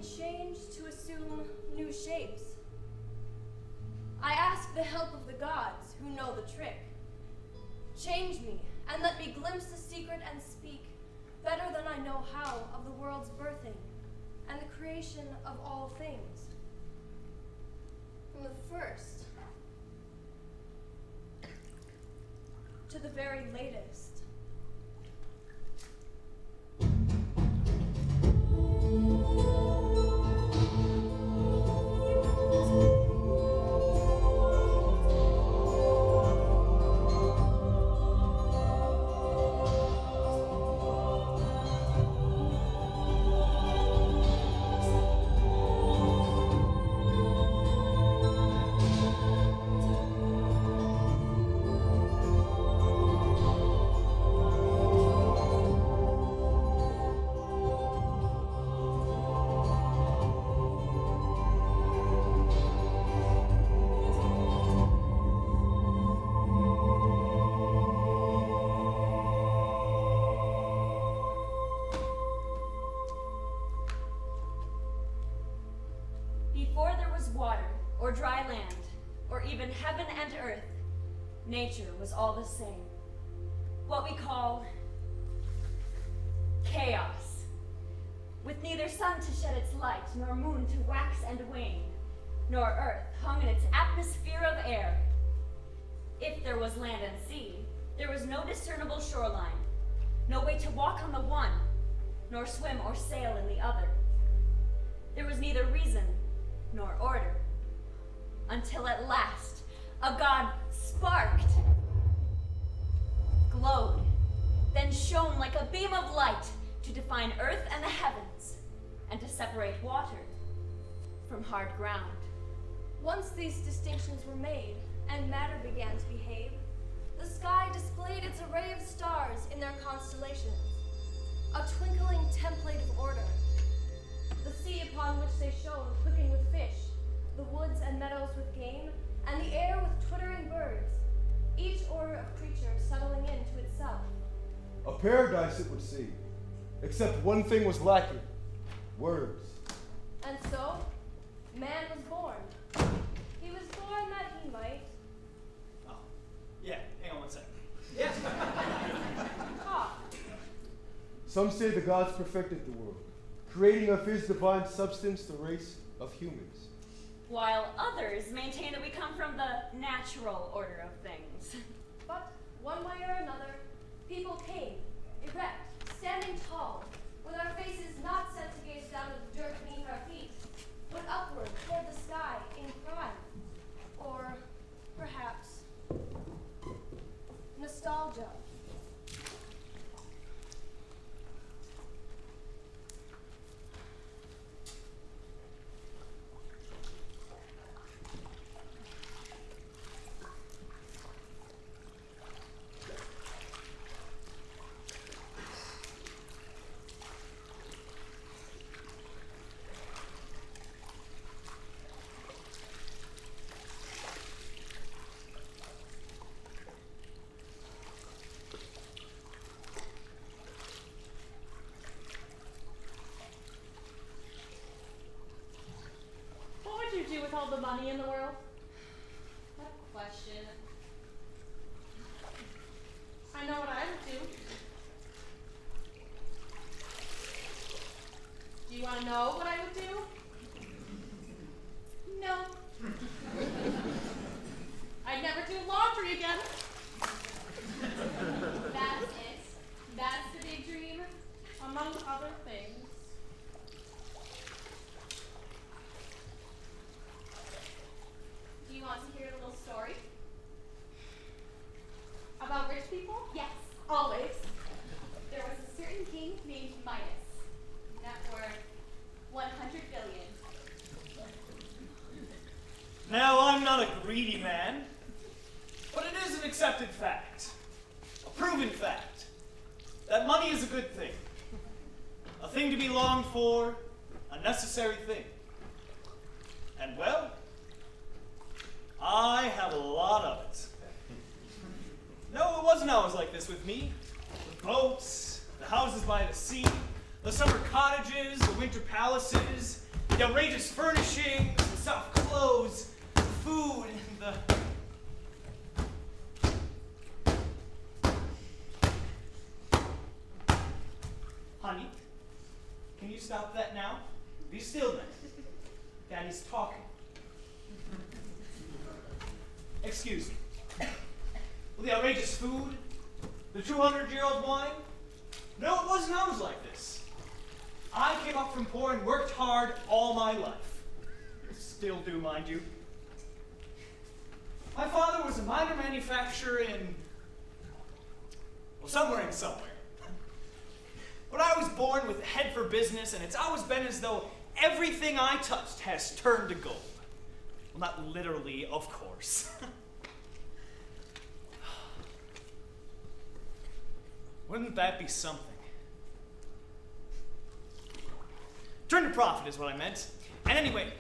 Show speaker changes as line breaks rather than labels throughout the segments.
change to assume new shapes. I ask the help of the gods who know the trick. Change me and let me glimpse the secret and speak better than I know how of the world's birthing and the creation of all things. From the first to the very latest.
Before there was water, or dry land, or even heaven and earth, nature was all the same. What we call chaos. With neither sun to shed its light, nor moon to wax and wane, nor earth hung in its atmosphere of air. If there was land and sea, there was no discernible shoreline, no way to walk on the one, nor swim or sail in the other. There was neither reason nor order, until at last a god sparked, glowed, then shone like a beam of light to define earth and the heavens, and to separate water from hard ground.
Once these distinctions were made, and matter began to behave, the sky displayed its array of stars in their constellations, a twinkling template of order. The sea upon which they shone quickened with fish, the woods and meadows with game, and the air with twittering birds, each order of creature settling into itself.
A paradise it would seem, except one thing was lacking: words.
And so, man was born. He was born that he might...
Oh, yeah, hang on one second. Yeah.
talk.
Some say the gods perfected the world, creating of his divine substance the race of humans.
While others maintain that we come from the natural order of things.
But, one way or another, people came, erect, standing tall, with our faces not set to gaze down at the dirt beneath our feet, but upward toward the sky in pride. Or, perhaps, nostalgia.
What would you do with all the money in the world?
What a question.
I know what I would do. Do you want to know what I would do? No. I'd never do laundry again.
That's it. That's the big dream.
Among other things.
Do you want to hear a little story?
About rich people?
Yes.
Always.
There was a certain king named Midas. Net worth 100 billion.
Now, I'm not a greedy man, but it is an accepted fact, a proven fact, that money is a good thing, a thing to be longed for, a necessary thing. And well, I have a lot of it. No, it wasn't always like this with me. The boats, the houses by the sea, the summer cottages, the winter palaces, The outrageous furnishings, the soft clothes, the food, the... Honey, can you stop that now? Be still then. Daddy's talking. Excuse me. Well, the outrageous food, the 200-year-old wine. No, it wasn't always like this. I came up from poor and worked hard all my life. Still do, mind you. My father was a minor manufacturer in, well, somewhere. But I was born with a head for business, and it's always been as though everything I touched has turned to gold. Well, not literally, of course. Wouldn't that be something? Turn to profit is what I meant. And anyway,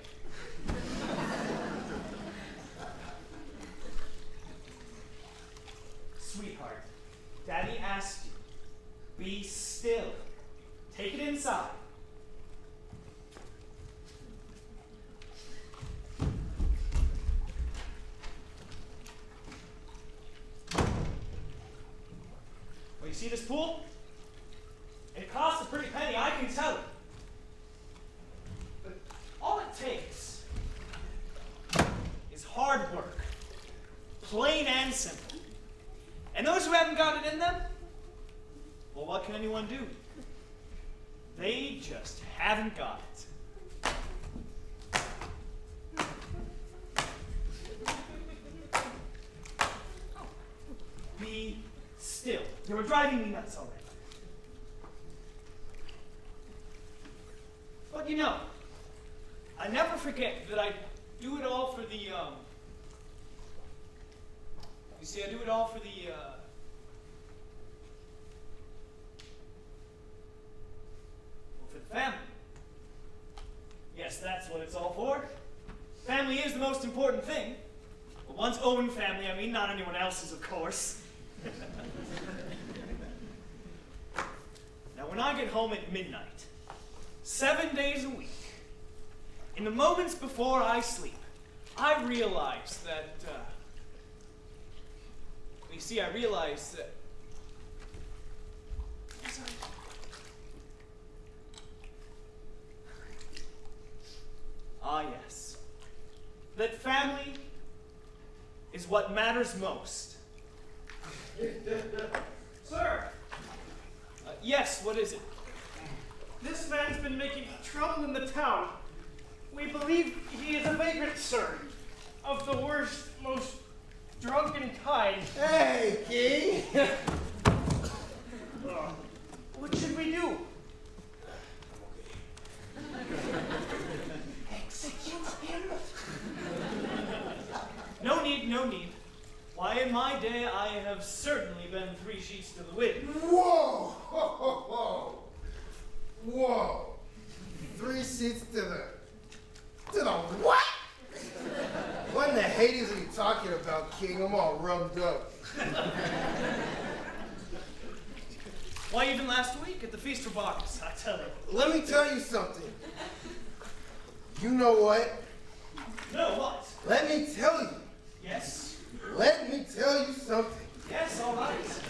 sweetheart, Daddy asked you, be still. Take it inside. Well, you see this pool? It costs a pretty penny, I can tell it. But all it takes is hard work. Plain and simple. And those who haven't got it in them, well, what can anyone do? They just haven't got it. Be still. You were driving me nuts already. But you know, I never forget that I do it all for the, you see, I do it all for the, family. Yes, that's what it's all for. Family is the most important thing. Well, one's own family, I mean, not anyone else's, of course. Now, when I get home at midnight, 7 days a week, in the moments before I sleep, I realize that, you see, I realize that, I'm sorry. Ah, yes. That family is what matters most.
Sir!
Yes, what is it?
This man's been making trouble in the town. We believe he is a vagrant, sir. Of the worst, most drunken kind.
Hey, King!
What should we do?
No need, no need. Why, in my day, I have certainly been 3 sheets to the wind.
Whoa! Ho, ho, ho. Whoa! 3 sheets to the what? What in the Hades are you talking about, King? I'm all rummed up.
Why, even last week at the Feast for Bacchus, I tell you.
Let me tell you something. You know what?
No, what?
Let me tell you.
Yes?
Let me tell you something.
Yes, all right.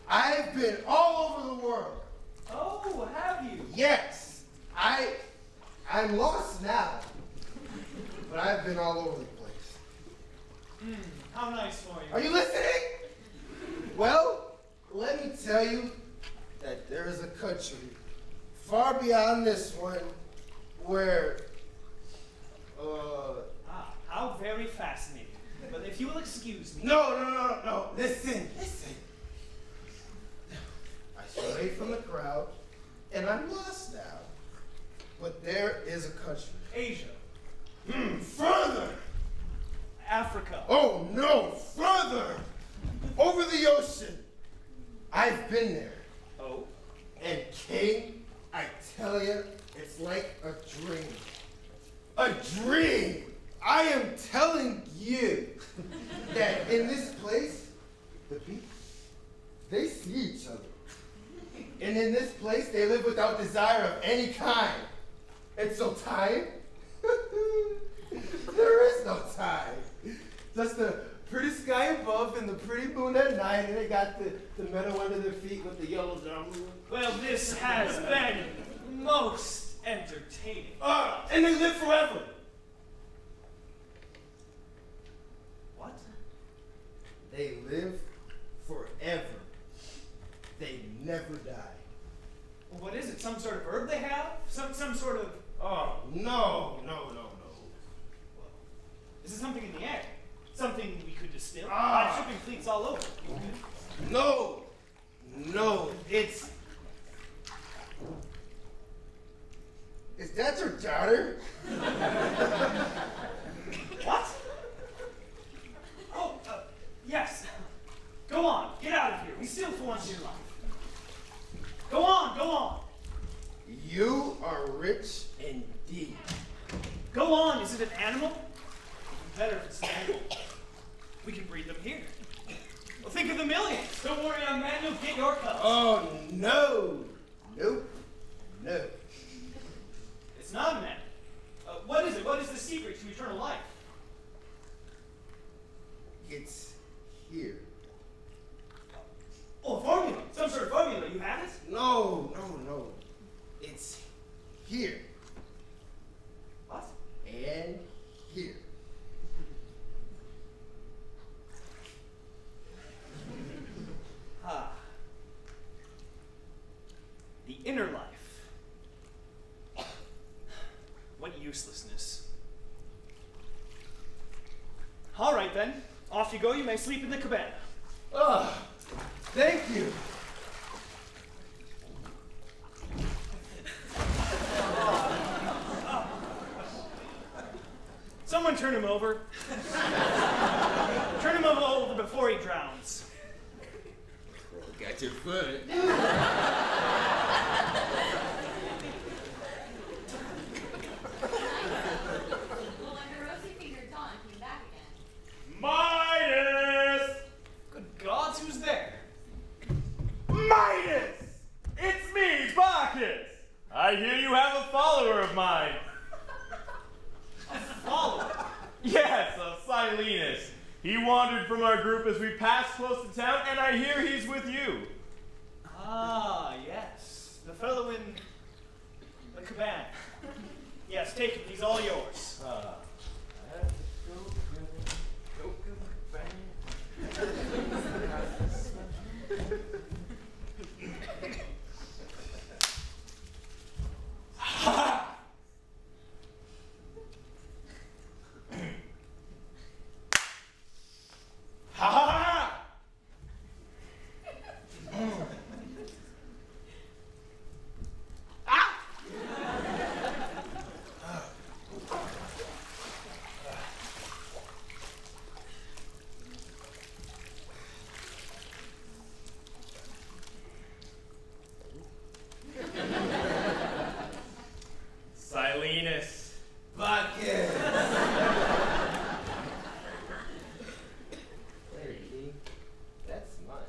I've been all over the world.
Oh, have you?
Yes. I'm lost now. But I've been all over the place.
How nice for you.
Are you listening? Well, let me tell you that there is a country far beyond this one where,
How very fascinating. But if you will excuse me.
No. Listen. I strayed from the crowd, and I'm lost now. But there is a country.
Asia.
Further.
Africa.
Oh, no, further. Over the ocean. I've been there.
Oh?
And King, I tell you, it's like a dream. A dream! I am telling you that in this place, the people, they see each other. And in this place, they live without desire of any kind. And so time? There is no time. Just the pretty sky above and the pretty moon at night, and they got the meadow under their feet with the yellow drum.
Well, this has been most entertaining.
And they live forever.
What?
They live forever. They never die.
Well, what is it? Some sort of herb they have? Some sort of...
Oh, no.
Is it something in the air? Something we could distill?
Ah.
Shipping fleets all over.
No, it's... Is that your daughter?
What? Oh, yes. Go on, get out of here. We steal for once in your life. Go on.
You are rich indeed.
Go on. Is it an animal? Better if it's an animal. We can breed them here. Well, think of the millions. Don't worry, young man. You'll get your cut.
Oh, no. Nope. No.
It's not an animal. What is it? What is the secret to eternal life?
It's here.
Oh, a formula. Some sort of formula. You have it?
No. It's here.
What?
And here.
The inner life. What uselessness. All right, then. Off you go. You may sleep in the cabana.
Thank you.
Someone turn him over. Turn him over before he drowns.
Got your foot.
Well, when her rosy-fingered Dawn came back again.
Midas! Good gods, who's there?
Midas! It's me, Bacchus! I hear you have a follower of mine.
A follower?
Yes, Silenus. He wandered from our group as we passed close to town, and I hear he's with you.
Ah, yes. The fellow in the cabana. Yes, take him. He's all yours.
Silenus.
Bacchus. There, King. That's mine.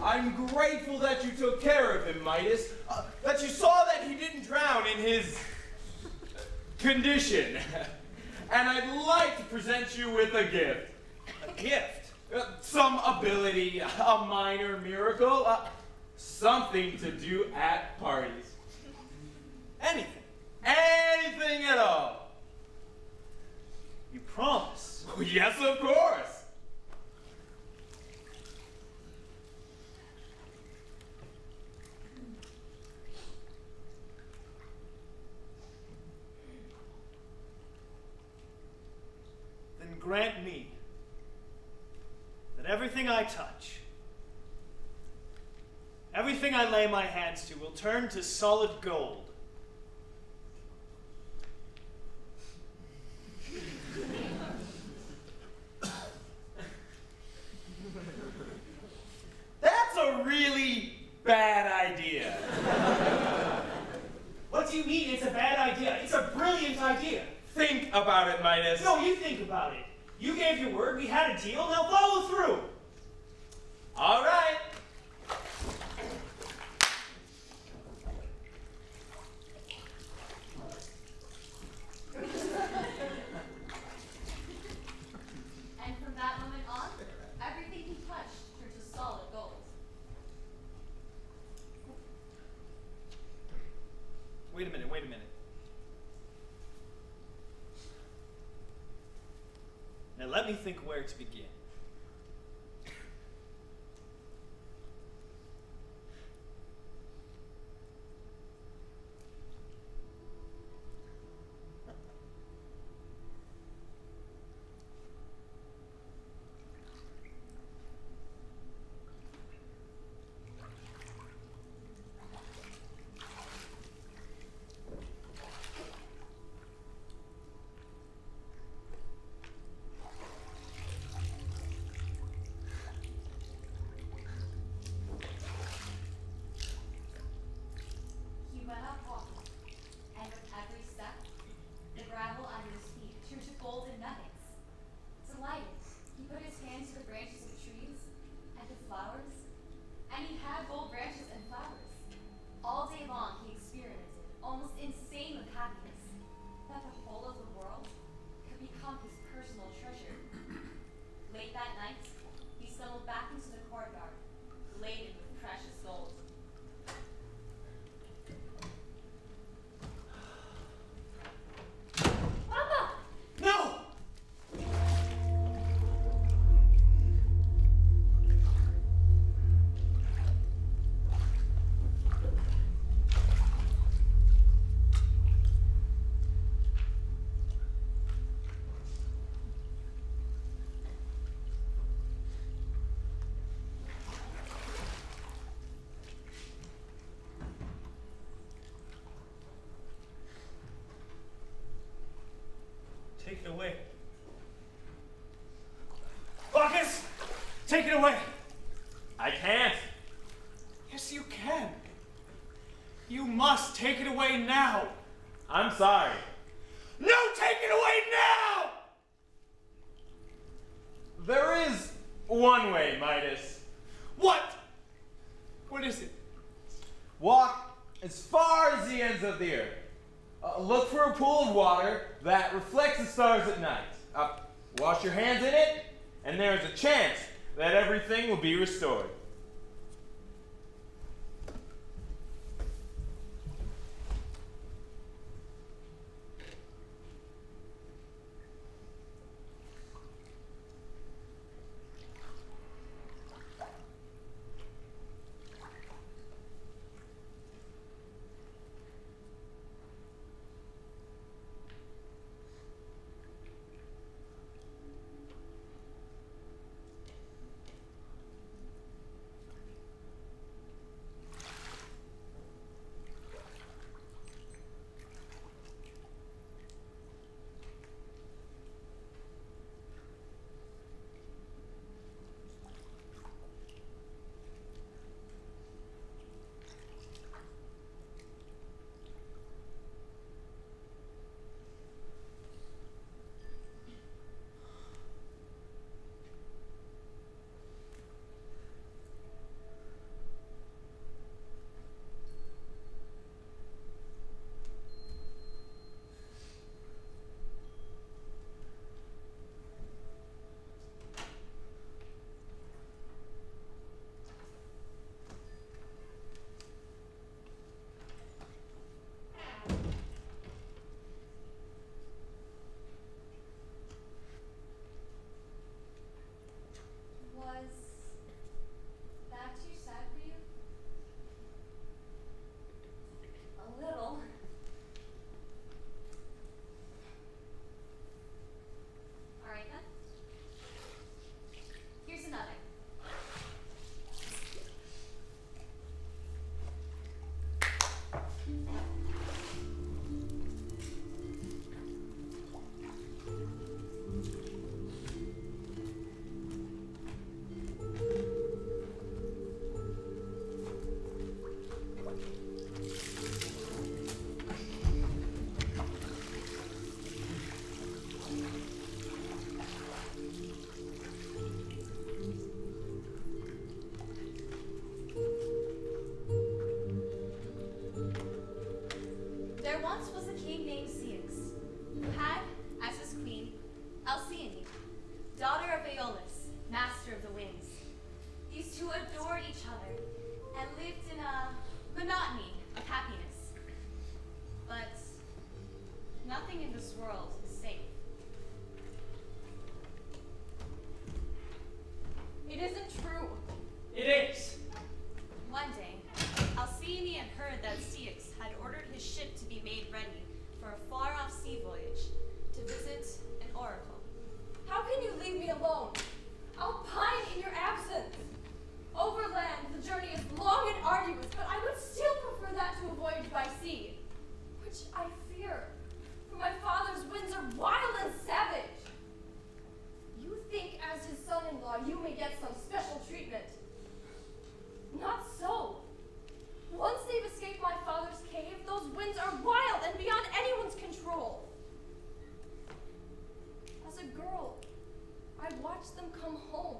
I'm grateful that you took care of him, Midas. That you saw that he didn't drown in his condition. And I'd like to present you with a gift.
A gift?
Some ability, a minor miracle, something to do at parties.
Anything.
Anything at all.
You promise?
Oh, yes, of course.
Then grant me that everything I touch, everything I lay my hands to will turn to solid gold.
That's a really bad idea.
What do you mean it's a bad idea? It's a brilliant idea.
Think about it, Midas.
No, you think about it. You gave your word, we had a deal, now follow through.
All right.
Wait a minute. Now let me think where to begin.
He went up walking, and with every step, the gravel under his feet turned to golden nuggets. Delighted, he put his hand to the branches of trees and the flowers, and he had gold branches and flowers. All day long he experimented, almost insane with happiness, that the whole of the world could become his personal treasure. Late that night, he stumbled back into the courtyard, laden with precious gold.
No! Take it away. Bacchus! Take it away!
I can't.
Yes, you can. You must take it away now.
I'm sorry.
No, take it away now!
There is one way, Midas.
What? What is it?
Walk as far as the ends of the earth. Look for a pool of water that reflects the stars at night. Wash your hands in it, and there is a chance that everything will be restored.
monotony of happiness. But
Nothing in this world is safe.
It isn't true.
It is.
One day, Alcyone had heard that Ceyx had ordered his ship to be made ready for a far-off sea voyage to visit an oracle.
How can you leave me alone? I'll pine in your absence. Overland, the journey is long and arduous, but I would still prefer that to a voyage by sea, which I fear, for my father's winds are wild and savage. You think as his son-in-law you may get some special treatment. Not so. Once they've escaped my father's cave, those winds are wild and beyond anyone's control. As a girl, I watched them come home,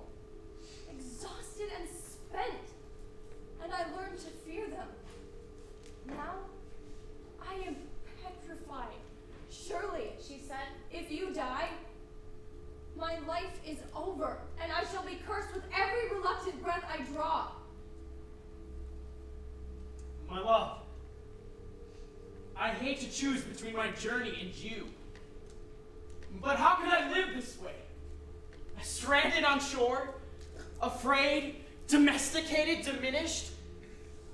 exhausted and spent, and I learned to fear them. Now, I am petrified. Surely, she said, if you die, my life is over, and I shall be cursed with every reluctant breath I draw.
My love, I hate to choose between my journey and you. But how can I live this way? Stranded on shore, afraid, domesticated, diminished,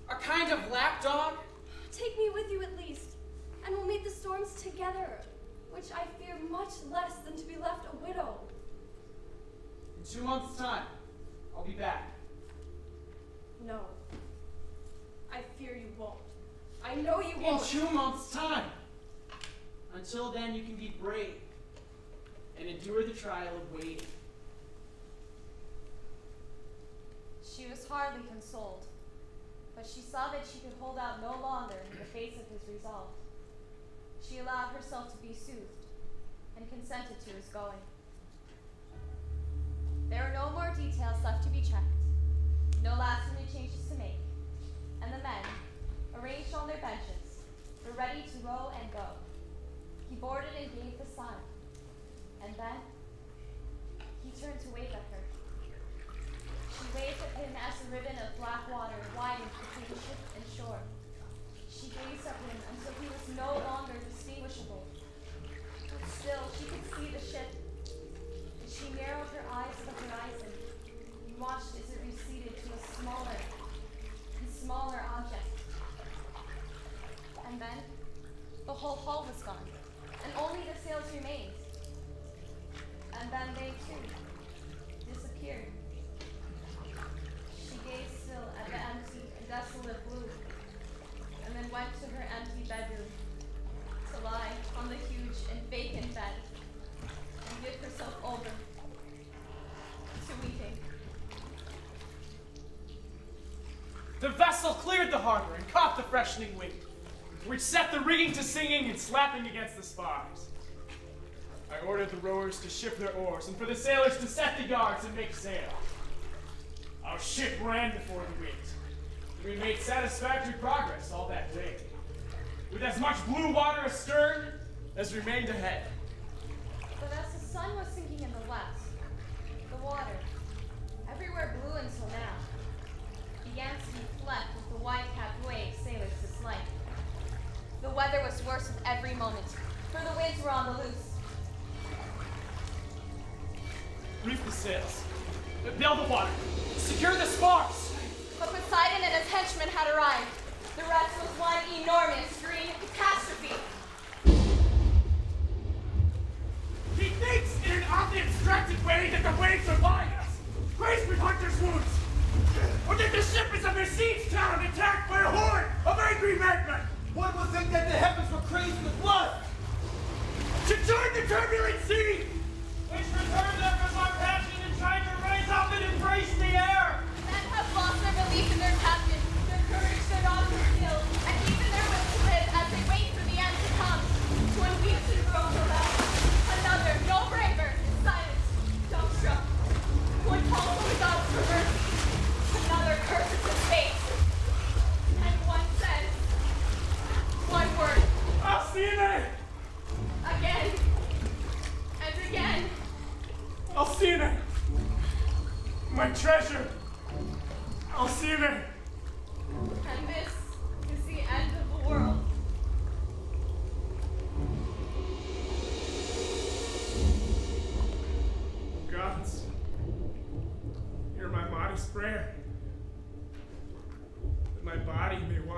a kind of lapdog?
Take me with you at least, and we'll meet the storms together, which I fear much less than to be left a widow.
In 2 months' time, I'll be back.
No. I fear you won't. I know you
In
won't.
2 months' time. Until then, you can be brave and endure the trial of waiting.
She was hardly consoled, but she saw that she could hold out no longer in the face of his resolve. She allowed herself to be soothed and consented to his going. There were no more details left to be checked, no last-minute changes to make, and the men, arranged on their benches, were ready to row and go. He boarded and gave the sign, and then he turned to wave at her. She waved at him as the ribbon of black water widened between ship and shore. She gazed at him until he was no longer distinguishable. But still, she could see the ship, and she narrowed her eyes to the horizon and watched as it receded to a smaller and smaller object. And then, the whole hull was gone, and only the sails remained. And then they, too, disappeared. She gazed still at the empty and desolate blue, and then went to her empty bedroom to lie on the huge and vacant bed and give herself over to weeping.
The vessel cleared the harbor and caught the freshening wind, which set the rigging to singing and slapping against the spars. I ordered the rowers to ship their oars and for the sailors to set the yards and make sail. Our ship ran before the wind, and we made satisfactory progress all that day, with as much blue water astern as remained ahead.
But as the sun was sinking in the west, the water, everywhere blue until now, began to be flecked with the white-capped waves sailors disliked. The weather was worse with every moment, for the winds were on the loose.
Reef the sails, bail the water, secure the spars.
But Poseidon and his henchmen had arrived. The rest was one enormous green catastrophe.
He thinks in an oddly abstracted way that the waves are by us, grazed with hunter's wounds, or that the ship is a besieged town attacked by a horde of angry madmen.
One would think that the heavens were crazed with blood.
To join the turbulent sea, which returned them from our passion and tried to raise up and embrace the air.
Men have lost their belief in their captain, their courage, their honor, their skill, and even their will to live as they wait for the end to come. To when weeps and groans aloud, another, no braver, is silent, dumbstruck. One calls on the gods for mercy, another curses his fate, and one says one word.
Alcyone!
Again and again.
Alcyone! My treasure! Alcyone!
And this is the end of the world.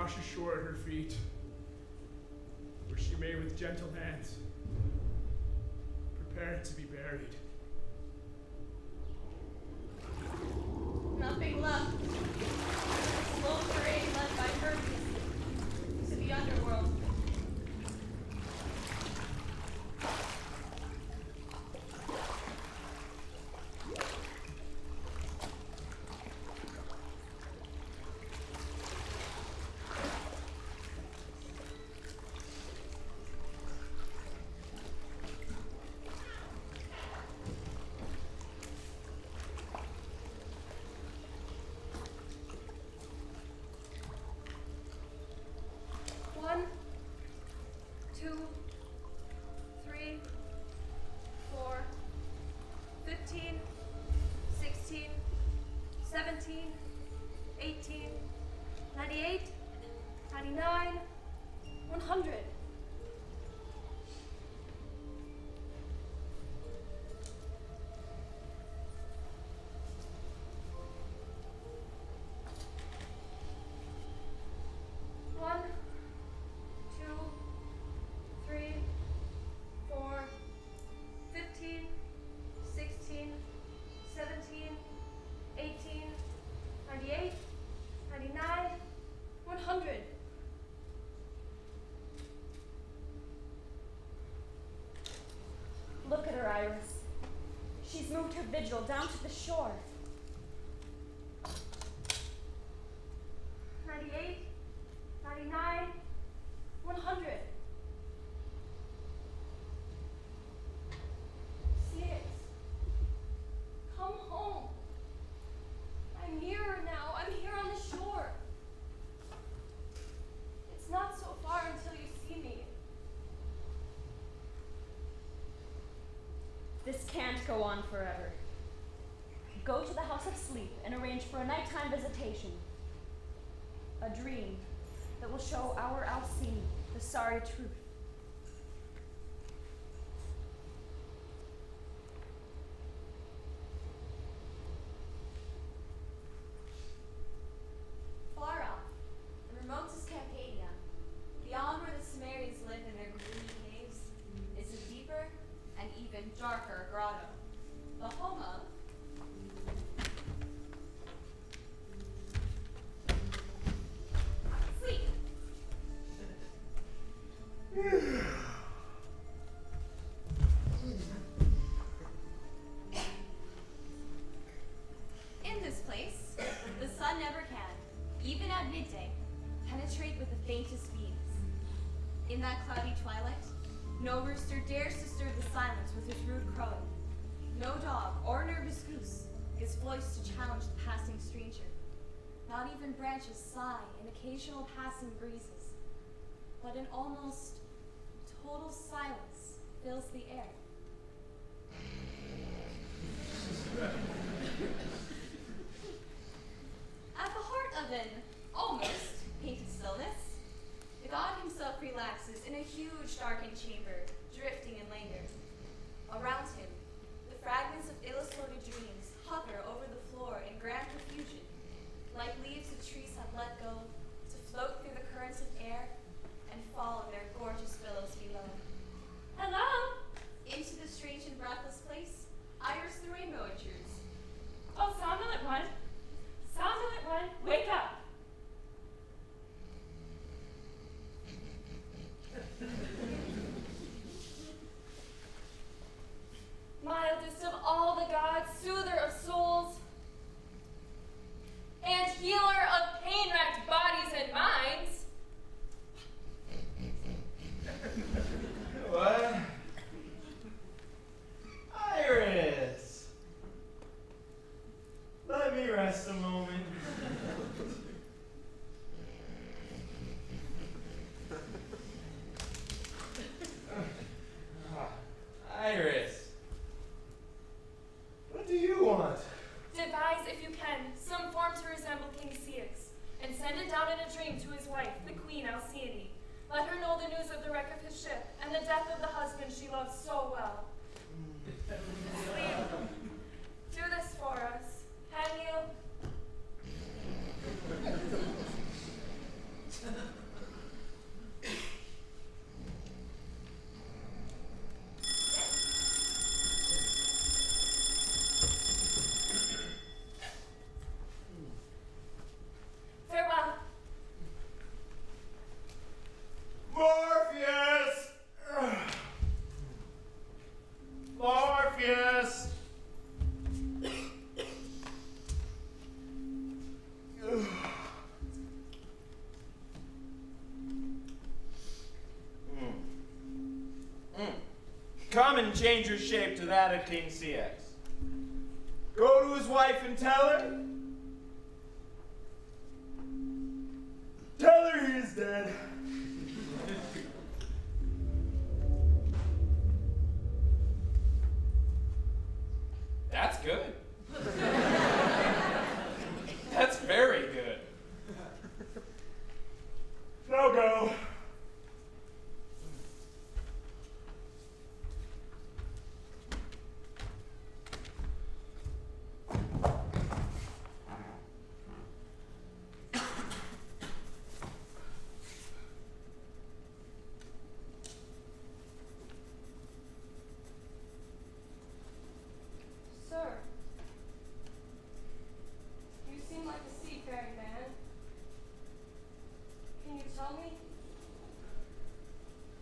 wash ashore at her feet, where she may with gentle hands prepare to be buried.
Nothing left. A slow parade led by Hermes to the underworld.
One, 2, 3, 4, 15, 16, 17, 18, 98, 99, 100. One, 2, 3, 4, 15, 16, 17, 18, 98, 99, 100.
Look at her, Iris. She's moved her vigil down to the shore.
98, 99, 100. Six. Come home. I'm nearer now. I'm here on the shore. It's not so far until you see me.
This can't go on forever. Go to the House of Sleep and arrange for a nighttime visitation. A dream that will show our Alcine the sorry truth.
Far off, in remotest Campania, beyond where the Cimmerians live in their gloomy caves, is a deeper and even darker grotto, the home of sleep. In this place, the sun never can, even at midday, penetrate with the faintest beams. In that cloudy twilight, no rooster dares to stir the silence with his rude crowing. No dog or nervous goose gives voice to challenge the passing stranger. Not even branches sigh in occasional passing breezes, but an almost total silence fills the air. At the heart of an almost painted stillness, the god himself relaxes in a huge darkened chamber, drifting in languor. Around him, the fragments of illustrated dreams hover over the floor in grand profusion, like leaves the trees have let go to float through the currents of air and fall in their gorgeous billows below.
Hello?
Into the strange and breathless place, Iris the Rainbow intrudes.
Oh, somnolent one. Somnolent one, wake up. Mildest of all the gods, soother of souls, and healer of pain-racked bodies and minds.
What? Iris! Let me rest a moment. Iris, what do you want?
Devise, if you can, some form to resemble King Ceyx, and send it down in a dream to his wife, the Queen Alcyone. Let her know the news of the wreck of his ship and the death of the husband she loved so well. Sleep. Do this for us, can you?
come and change your shape to that of King Ceyx. Go to his wife and tell her. Tell her he is dead. That's good. That's very good. Now go.
Sir, you seem like a seafaring man. Can you tell me?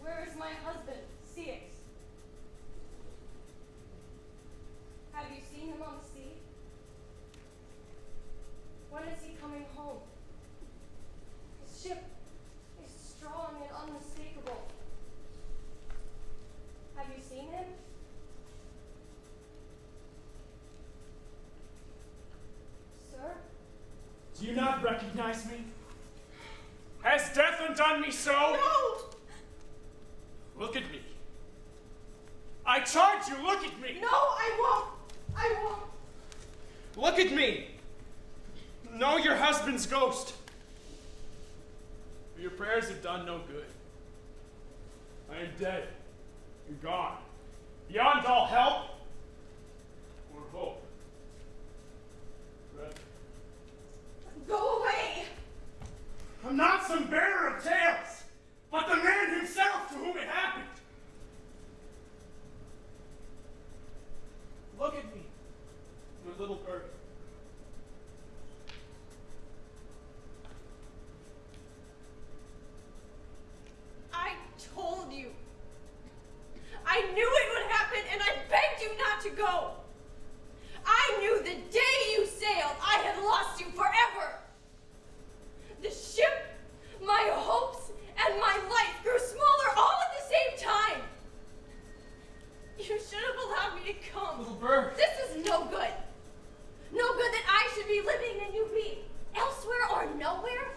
Where is my husband, Ceyx? Have you seen him on the sea? When is he coming home? His ship is strong and unmistakable. Have you seen him? Sir?
Do you not recognize me? Has death undone me so?
No!
Look at me. I charge you, look at me.
No, I won't! I won't!
Look at me. Know your husband's ghost. Your prayers have done no good. I am dead. You're gone. Beyond all help or hope. Forever.
Go away!
I'm not some bearer of tales, but the man himself to whom it happened. Look at me, your little bird.
I told you. I knew it would happen, and I begged you not to go. I knew the day you sailed, I had lost you forever. The ship, my hopes, and my life grew smaller all at the same time. You should have allowed me to come.
Little bird.
This is no good. No good that I should be living and you be elsewhere or nowhere.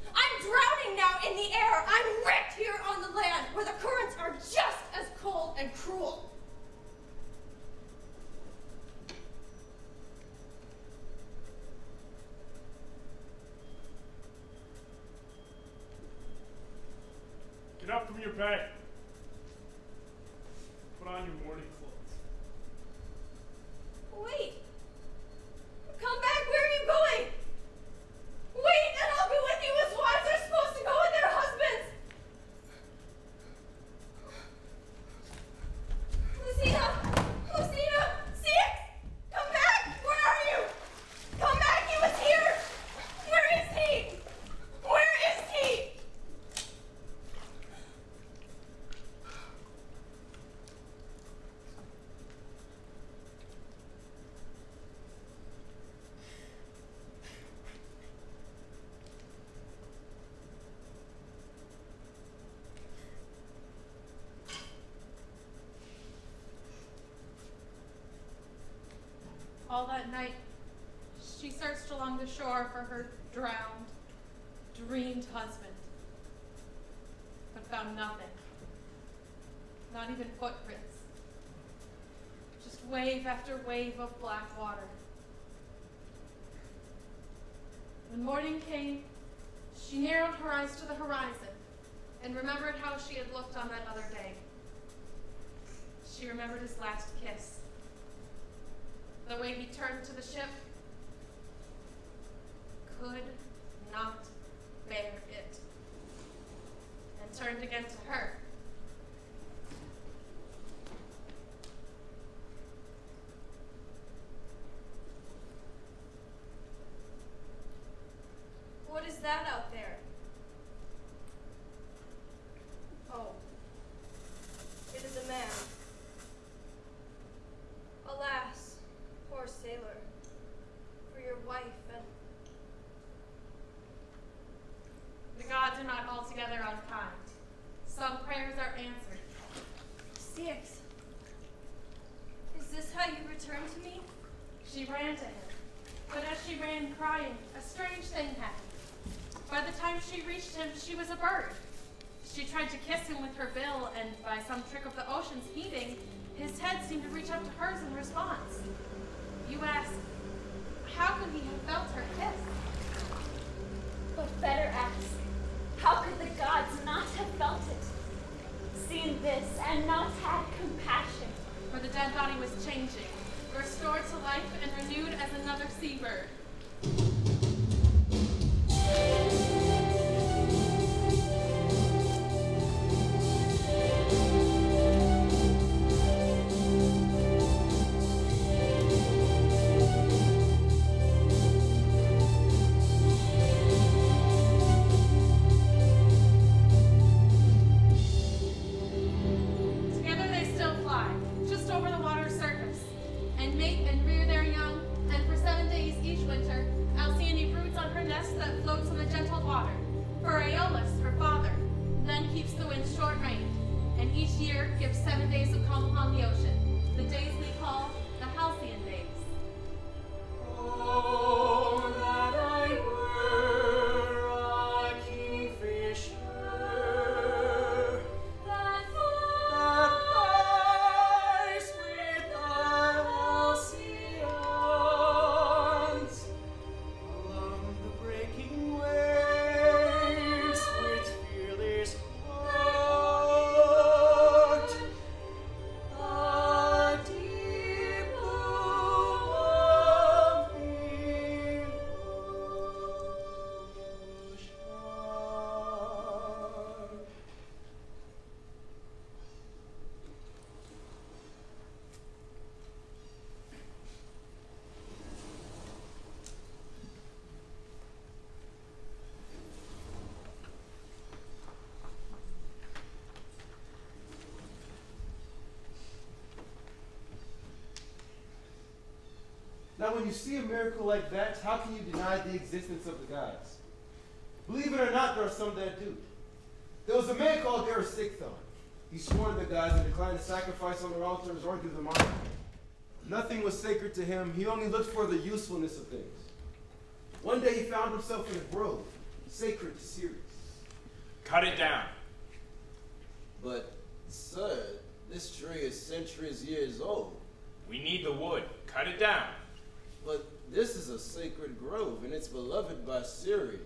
I'm drowning now in the air. I'm wrecked here on the land where the currents are just as cold and cruel.
Get up from your bed. Put on your mourning clothes.
Wait. Come back. Where are you going? Wait, and I'll be with you as wives are supposed to go with their husbands. Lucina! Lucina! Ceyx! Come back! Where are you? Come back! He was here! Where is he? Where is he?
All that night, she searched along the shore for her drowned, dreamed husband, but found nothing. Not even footprints. Just wave after wave of black water. When morning came, she narrowed her eyes to the horizon and remembered how she had looked on that other day. She remembered his last kiss. The way he turned to the ship, could not bear it, and turned again to her.
What is that out there? Oh, it is a man. Alas, poor sailor, for your wife and...
The gods are not altogether unkind. Some pray return to me? She ran to him, but as she ran crying, a strange thing happened. By the time she reached him, she was a bird. She tried to kiss him with her bill, and by some trick of the ocean's heaving, his head seemed to reach up to hers in response. You ask, how could he have felt her kiss?
But better ask, how could the gods not have felt it? Seen this and not had compassion.
For the dead body was changing, restored to life and renewed as another seabird.
Now, when you see a miracle like that, how can you deny the existence of the gods? Believe it or not, there are some that do. There was a man called Erysichthon. He swore to the gods and declined to sacrifice on their altars or give them honor. Nothing was sacred to him. He only looked for the usefulness of things. One day he found himself in a grove, sacred to Ceres.
Cut it down.
But, sir, this tree is centuries years old.
We need the wood. Cut it down.
But this is a sacred grove, and it's beloved by Ceres.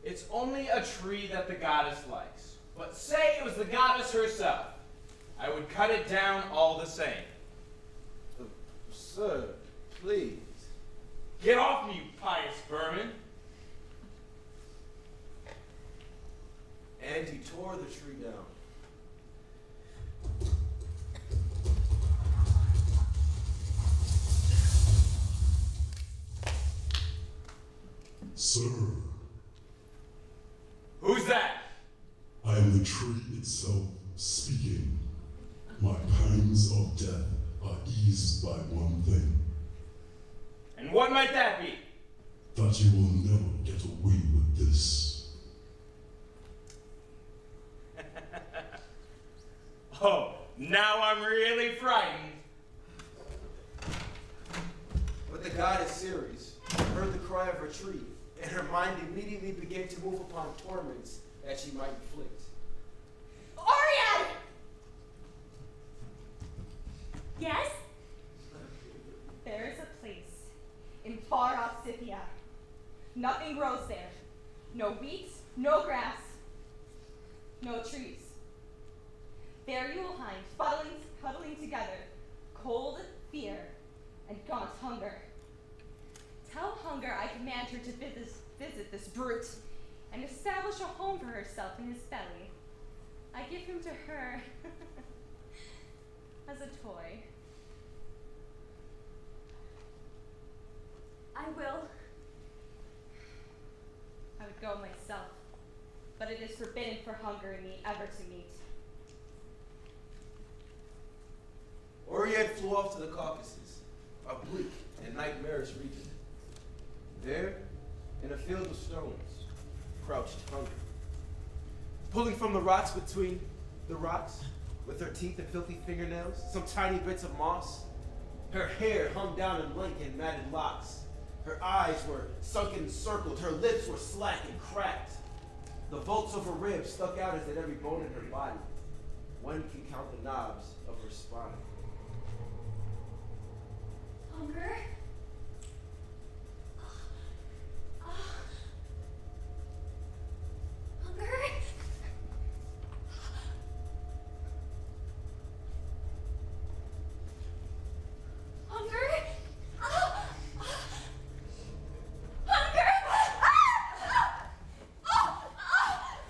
It's only a tree that the goddess likes. But say it was the goddess herself. I would cut it down all the same.
Sir, please.
Get off me, you pious vermin.
And he tore the tree down.
Sir,
who's that?
I am the tree itself speaking. My pangs of death are eased by one thing.
And what might that be?
That you will never get away with this.
Oh, now I'm really frightened.
But the goddess Ceres heard the cry of her tree, and her mind immediately began to move upon torments that she might inflict.
Oriad! Yes? There is a place in far-off Scythia. Nothing grows there. No wheat, no grass, no trees. There you will find, cuddling together, cold fear and gaunt hunger. Tell hunger I command her to visit this brute and establish a home for herself in his belly. I give him to her as a toy. I will. I would go myself, but it is forbidden for hunger and me ever to meet.
Oriad flew off to the Caucasus, a bleak and nightmarish region. There, in a field of stones, crouched hunger. Pulling from the rocks between the rocks, with her teeth and filthy fingernails, some tiny bits of moss, Her hair hung down in lank and matted locks. Her eyes were sunken and circled. Her lips were slack and cracked. The volts of her ribs stuck out as did every bone in her body. One can count the knobs of her spine.
Hunger? Hunger? Hunger? Hunger?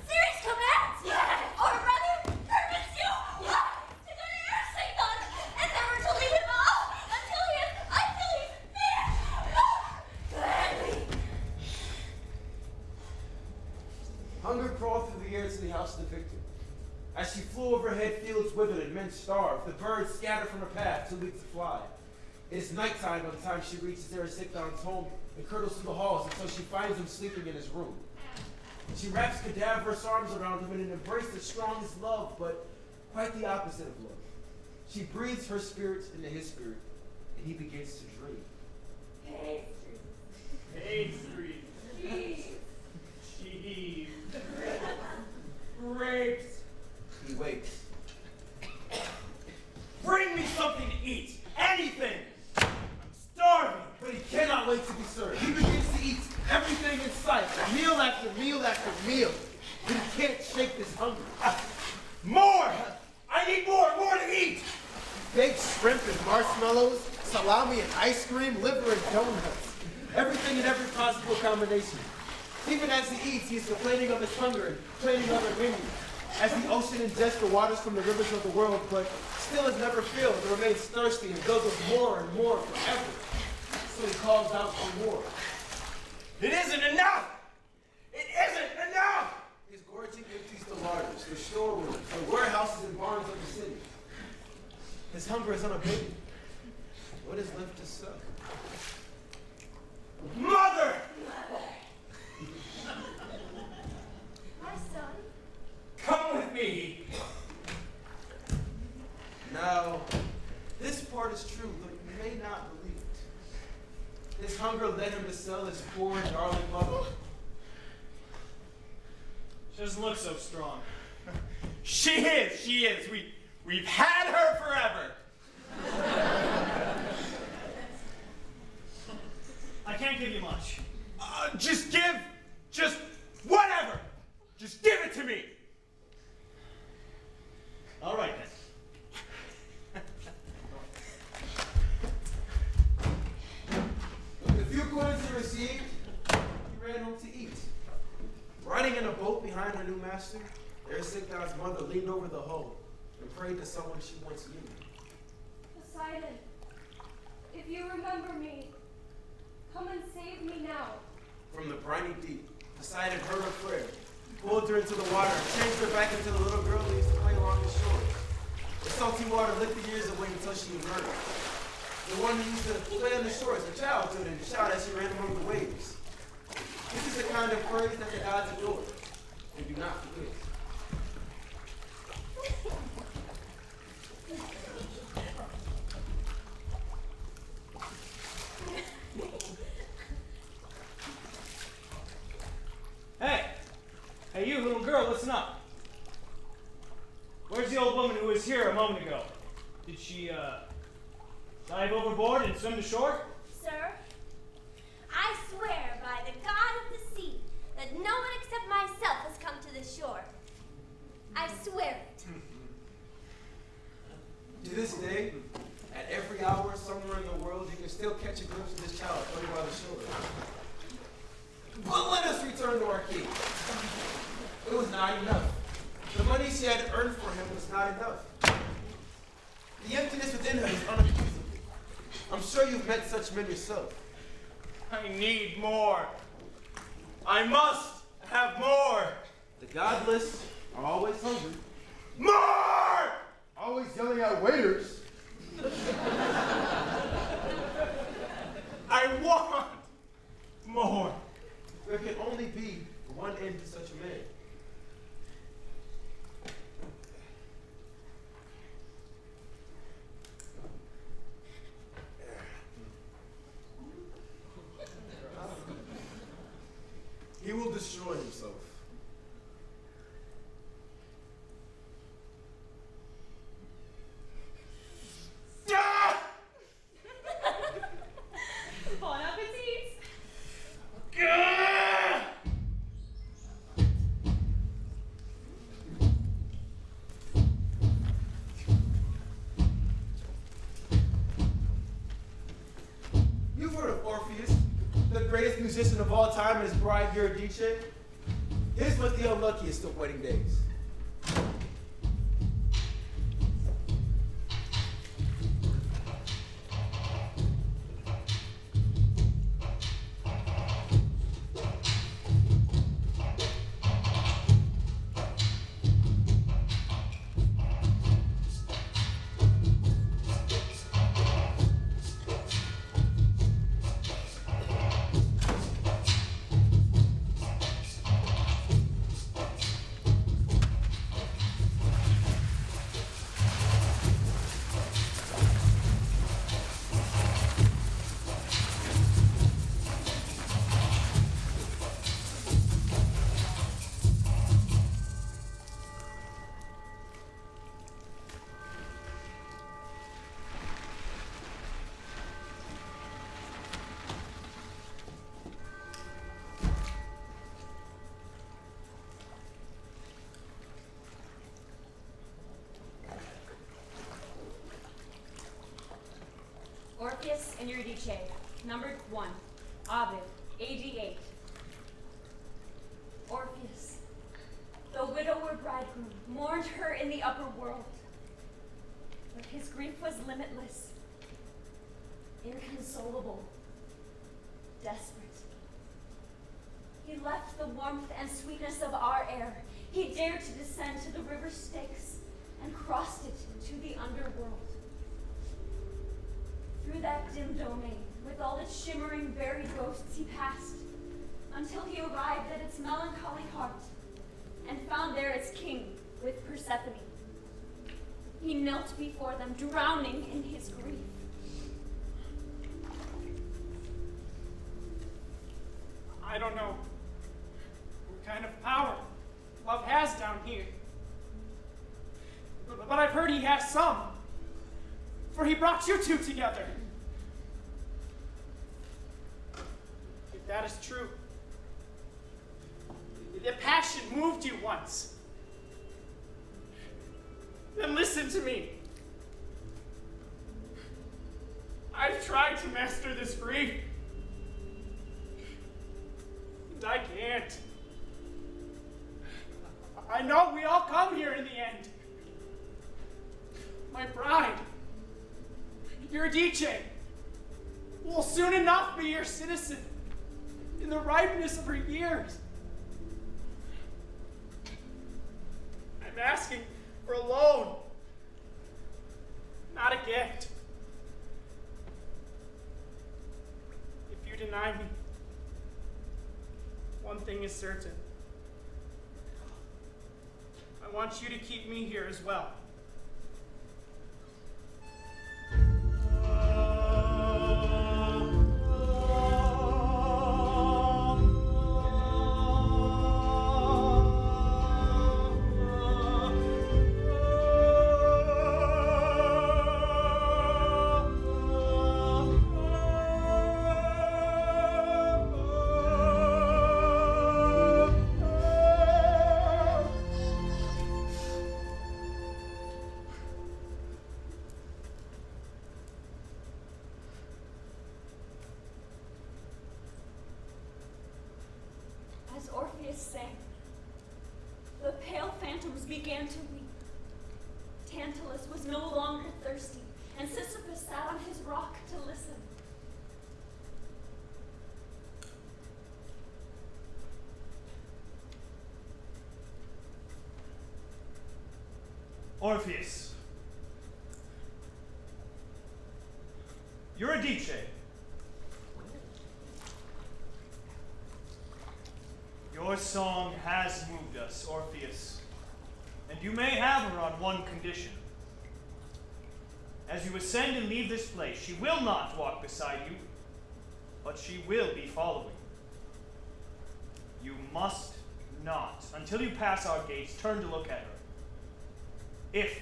Serious commands? Our brother permits you to go to Ersekon and never to leave him all until he's finished.
Hunger crawled through the air to the house of the victor. As she flew overhead, fields withered and men starved. The birds scattered from her path, too weak to fly. It is nighttime by the time she reaches Ersekton's home and curdles through the halls until she finds him sleeping in his room. She wraps cadaverous arms around him in an embrace that strong as love, but quite the opposite of love. She breathes her spirit into his spirit, and he begins to dream.
Pastry. Cheese.
Grapes. He wakes.
Bring me something to eat! Anything! I'm starving!
But he cannot wait to be served. He begins to eat everything in sight, meal after meal after meal. But he can't shake this hunger.
More! I need more to eat!
Baked shrimp and marshmallows, salami and ice cream, liver and donuts. Everything in every possible combination. Even as he eats, he is complaining of his hunger and complaining of her menu. As the ocean ingests the waters from the rivers of the world, but still is never filled, and remains thirsty and fills with more and more forever. So he calls out for more.
It isn't enough! It isn't enough!
His gorging empties the larders, the storerooms, the warehouses and barns of the city. His hunger is unabated. What is left to suck?
Mother!
My son?
Come with me!
Now, this part is true, but you may not believe it. His hunger led him to sell his poor and darling mother.
She doesn't look so strong. She is. We've had her forever. I can't give you much. Just whatever. Just give it to me. All right then.
With the few coins he received, he ran home to eat. Riding in a boat behind her new master, Ersekton's mother leaned over the hull and prayed to someone she once knew.
Poseidon, if you remember me, come and save me now.
From the briny deep, Poseidon heard her prayer, pulled her into the water, and changed her back into the little girl who used to play along the shore. The salty water licked the years away until she emerged. The one who used to play on the shores, a childhood, and shout as she ran among the waves. This is the kind of praise that the gods adore, and do not forget.
Hey, you little girl, listen up. Where's the old woman who was here a moment ago? Did she, dive overboard and swim to shore?
Sir, I swear by the god of the sea that no one except myself has come to this shore. I swear it.
To this day, at every hour somewhere in the world, you can still catch a glimpse of this child playing by the shore. But let us return to our king. It was not enough. The money she had earned for him was not enough. The emptiness within her is unaccusable. I'm sure you've met such men yourself.
I need more. I must have more.
The godless are always hungry.
More!
Always yelling at waiters.
I want more.
There can only be one end to such a man. musician of all time and his bride Eurydice, his was the unluckiest of wedding days.
Orpheus and Eurydice, numbered 1, Ovid, AD 8. Orpheus, the widower bridegroom, mourned her in the upper world, but his grief was limitless, inconsolable, desperate. He left the warmth and sweetness of our air. He dared to descend to the river Styx and crossed it to the underworld. Through that dim domain, with all its shimmering buried ghosts, he passed, until he arrived at its melancholy heart, and found there its king with Persephone. He knelt before them, drowning in his grief.
I don't know what kind of power love has down here, but I've heard he has some, for he brought you two together. If that is true, the passion moved you once, then listen to me. I've tried to master this grief, and I can't. I know we all come here in the end. My bride, Eurydice, will soon enough be your citizen in the ripeness of her years. I'm asking for a loan, not a gift. If you deny me, one thing is certain. I want you to keep me here as well.
As Orpheus sang, the pale phantoms began to weep. Tantalus was no longer thirsty, and Sisyphus sat on his rock to listen.
Orpheus, Eurydice, your song has moved us, Orpheus, and you may have her on one condition. As you ascend and leave this place, she will not walk beside you, but she will be following. You must not, until you pass our gates, turn to look at her. If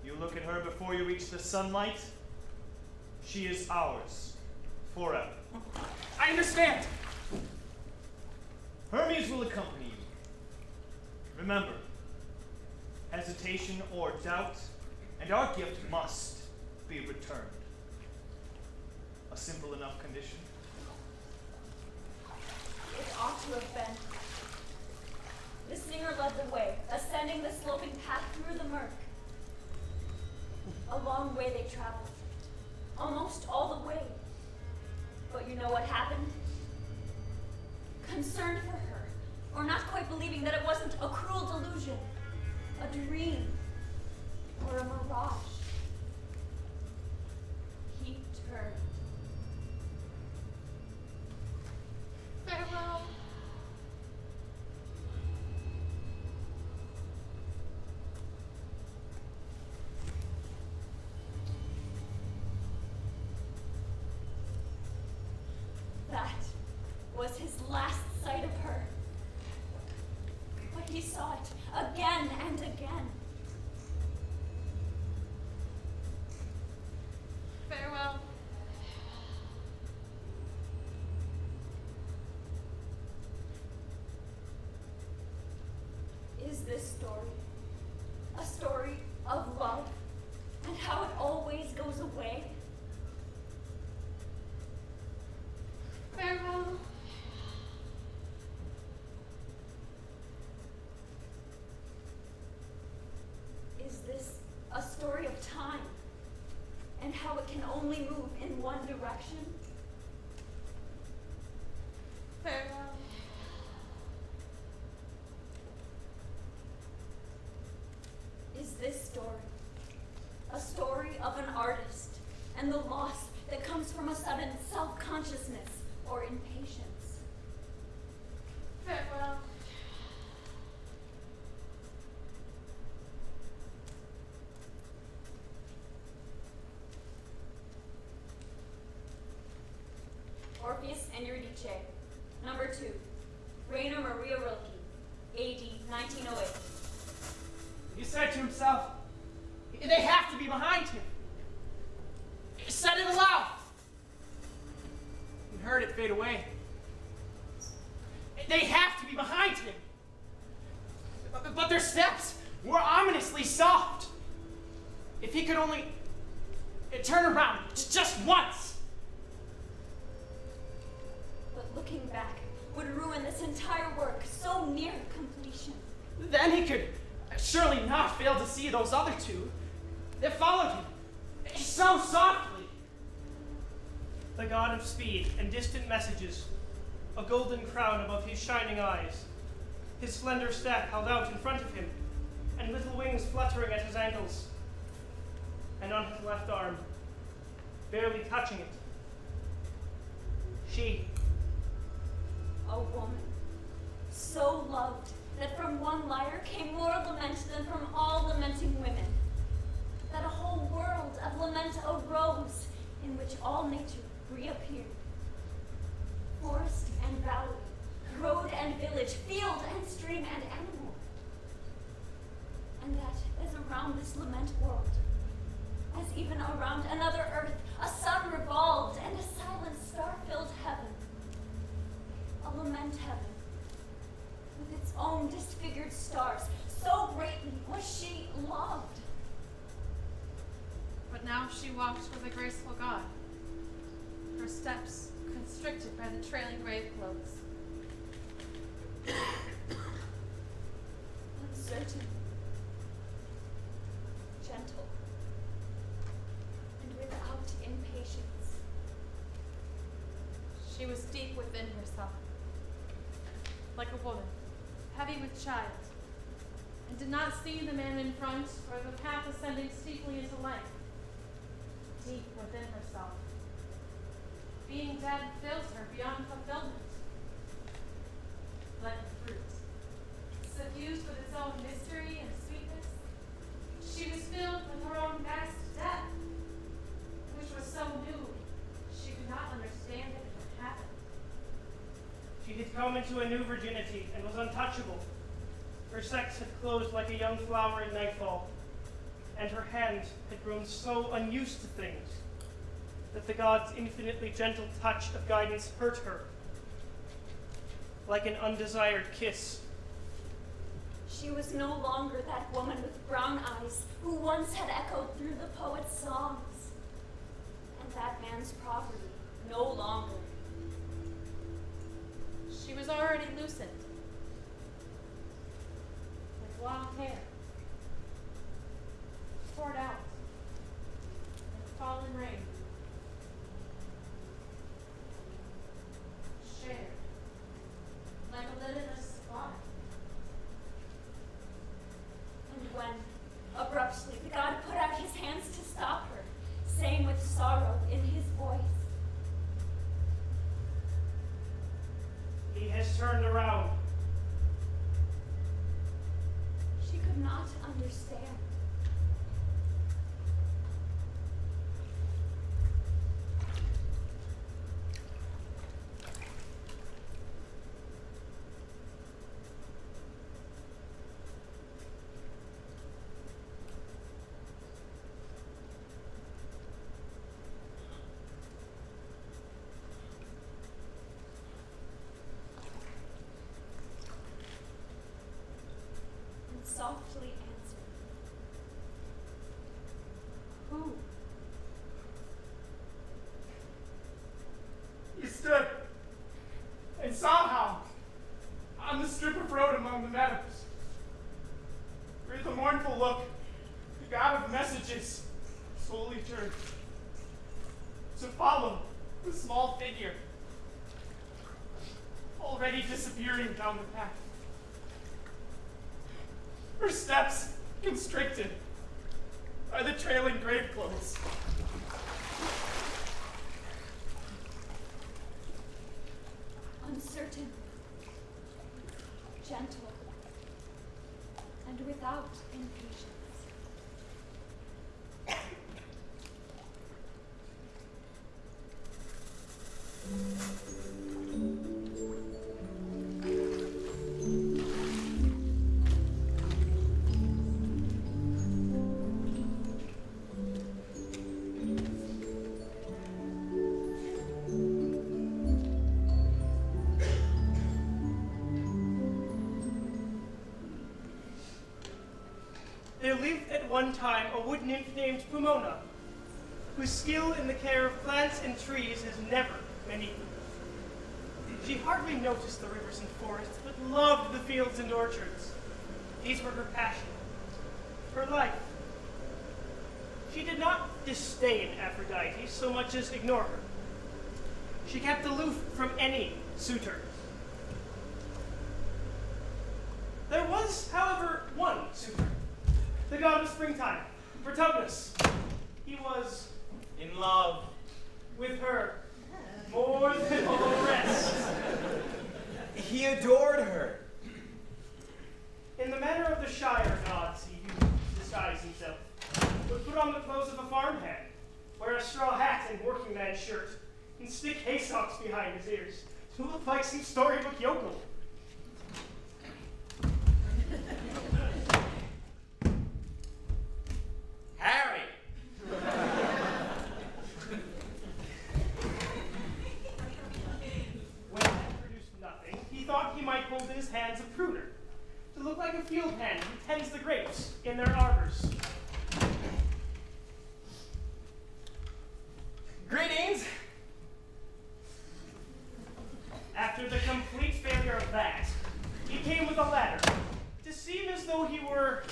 you look at her before you reach the sunlight, she is ours forever.
I understand.
Hermes will accompany you. Remember, hesitation or doubt, and our gift must be returned. A simple enough condition.
it ought to have been. The singer led the way, ascending the sloping path through the murk. A long way they traveled, almost all the way. But you know what happened? Concerned for her, or not quite believing that it wasn't a cruel delusion, a dream, or a mirage, he turned.
Farewell.
That was his last sight of her. But he saw it again and again.
Farewell.
Is this story a story of love and how it always goes away?
Farewell.
Is this a story of time and how it can only move in one direction?
Farewell.
Is this story a story of an artist and the loss that comes from a sudden self-consciousness or impatience?
Farewell.
Orpheus and Eurydice, number 2, Rainer Maria Rilke, AD 1908.
He said to himself, they have to be behind him. He said it aloud. And heard it fade away. They have to be behind him. But their steps were ominously soft. If he could only turn around just once.
But looking back would ruin this entire work so near completion.
Then he could surely not fail to see those other two that followed him so softly. The god of speed and distant messages, a golden crown above his shining eyes, his slender staff held out in front of him, and little wings fluttering at his ankles, and on his left arm, barely touching it, she.
A woman, so loved that from one lyre came more lament than from all lamenting women. That a whole world of lament arose, in which all nature reappeared. Forest and valley, road and village, field and stream and animal. And that as around this lament world, as even around another earth, a sun revolved and a silent star-filled heaven. A lament heaven, with its own disfigured stars, so greatly was she loved.
But now she walked with a graceful god, her steps constricted by the trailing grave clothes.
Uncertain, gentle, and without impatience.
She was deep within herself, like a woman, heavy with child, and did not see the man in front or the path ascending steeply into life. Deep within herself. Being dead fills her beyond fulfillment. Like a fruit, suffused with its own mystery and sweetness, she was filled with her own vast depth, which was so new she could not understand it if it happened.
She had come into a new virginity and was untouchable. Her sex had closed like a young flower in nightfall, and her hand had grown so unused to things that the god's infinitely gentle touch of guidance hurt her, like an undesired kiss.
She was no longer that woman with brown eyes who once had echoed through the poet's songs, and that man's property no longer.
She was already loosened, like long hair, poured out, like fallen rain, shared, like a lidless supply.
And when, abruptly, the god put out his hands to stop her, saying with sorrow in his voice,
He has turned around.
she could not understand. And softly answered, who?
He stood and saw how, on the strip of road among the meadows, with a mournful look, the god of messages slowly turned to follow the small figure already disappearing down the path. Her steps constricted by the trailing grave clothes.
Uncertain, gentle, and without impatience.
There lived at one time a wood nymph named Pomona, whose skill in the care of plants and trees has never been equaled. She hardly noticed the rivers and forests, but loved the fields and orchards. These were her passion, her life. She did not disdain Aphrodite so much as ignore her. She kept aloof from any suitor. There was, however, one suitor, the god of springtime, Vertumnus. He was in love with her more than all the rest.
He adored her.
In the manner of the Shire gods, he used to disguise himself. Would put on the clothes of a farmhand, wear a straw hat and working man's shirt, and stick haystacks behind his ears to look like some storybook yokel.
Harry!
When that produced nothing, he thought he might hold in his hands a pruner, to look like a field hand who tends the grapes in their arbors.
Greetings!
After the complete failure of that, he came with a ladder, to seem as though he were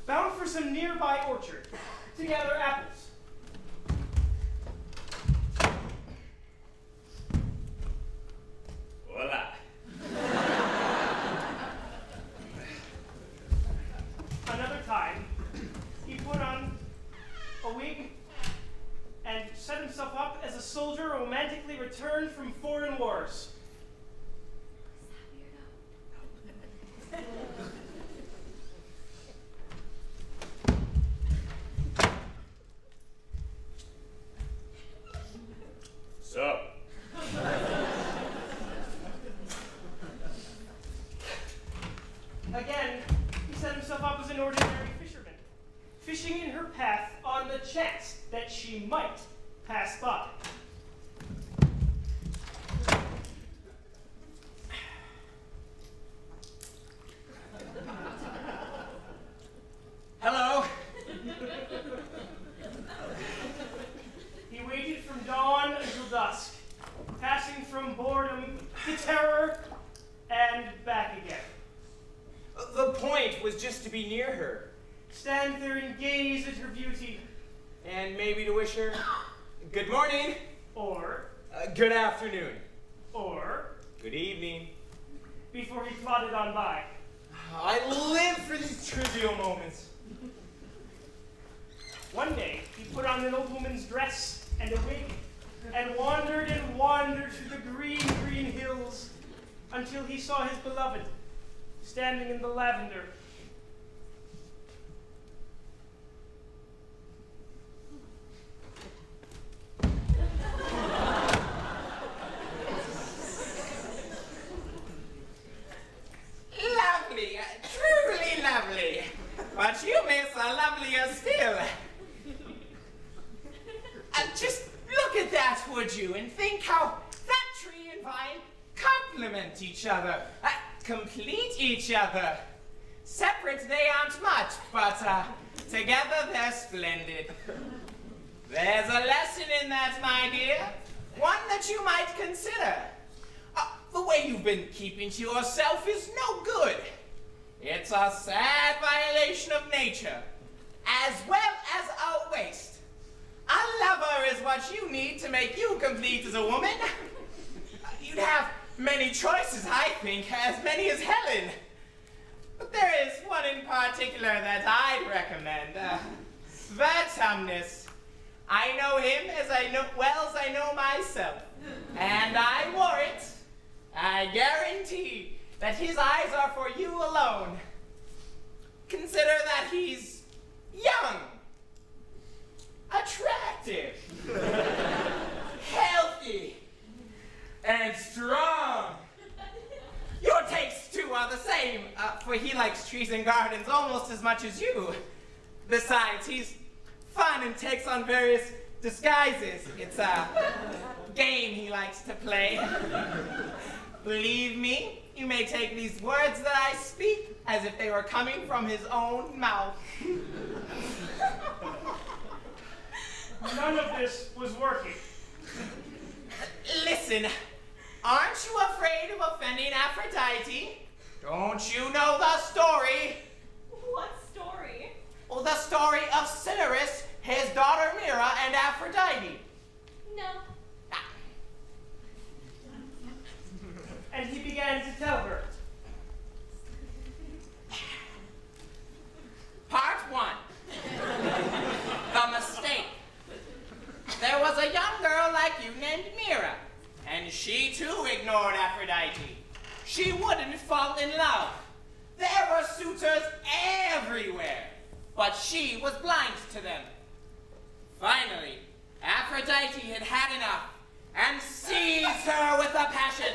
bound for some nearby orchard to gather apples.
Voila!
Another time, he put on a wig and set himself up as a soldier romantically returned from foreign wars.
So,
Again, he set himself up as an ordinary fisherman, fishing in her path on the chance that she might pass by.
hello.
He waited from dawn until dusk, passing from boredom to terror
to be near her.
Stand there and gaze at her beauty.
And maybe to wish her good morning,
Or,
good afternoon,
or,
good evening.
before he plodded on by.
I live for these trivial moments.
One day, he put on an old woman's dress and a wig, and wandered through the green, green hills, until he saw his beloved, standing in the lavender.
Lovely, truly lovely. But you miss a lovelier still. Just look at that, would you, and think how that tree and vine complement each other, complete each other. Separate they aren't much, but together they're splendid. There's a lesson in that, my dear, one that you might consider. The way you've been keeping to yourself is no good. It's a sad violation of nature, as well as a waste. A lover is what you need to make you complete as a woman. You'd have many choices, I think, as many as Helen. But there is one in particular that I'd recommend. Vertumnus. I know him as well as I know myself. And I warrant, I guarantee, that his eyes are for you alone. Consider that he's young, attractive, healthy, and strong. Your tastes, too, are the same, for he likes trees and gardens almost as much as you. Besides, he's fun and takes on various disguises. It's a game he likes to play. Believe me, you may take these words that I speak as if they were coming from his own mouth.
None of this was working.
Listen, aren't you afraid of offending Aphrodite? Don't you know the story?
What story?
Oh, the story of Cinyras, his daughter Mira, and Aphrodite.
No.
And he began to tell her.
Part 1. The mistake. There was a young girl like you named Mira, and she too ignored Aphrodite. She wouldn't fall in love. There were suitors everywhere, but she was blind to them. Finally, Aphrodite had had enough and seized her with a passion.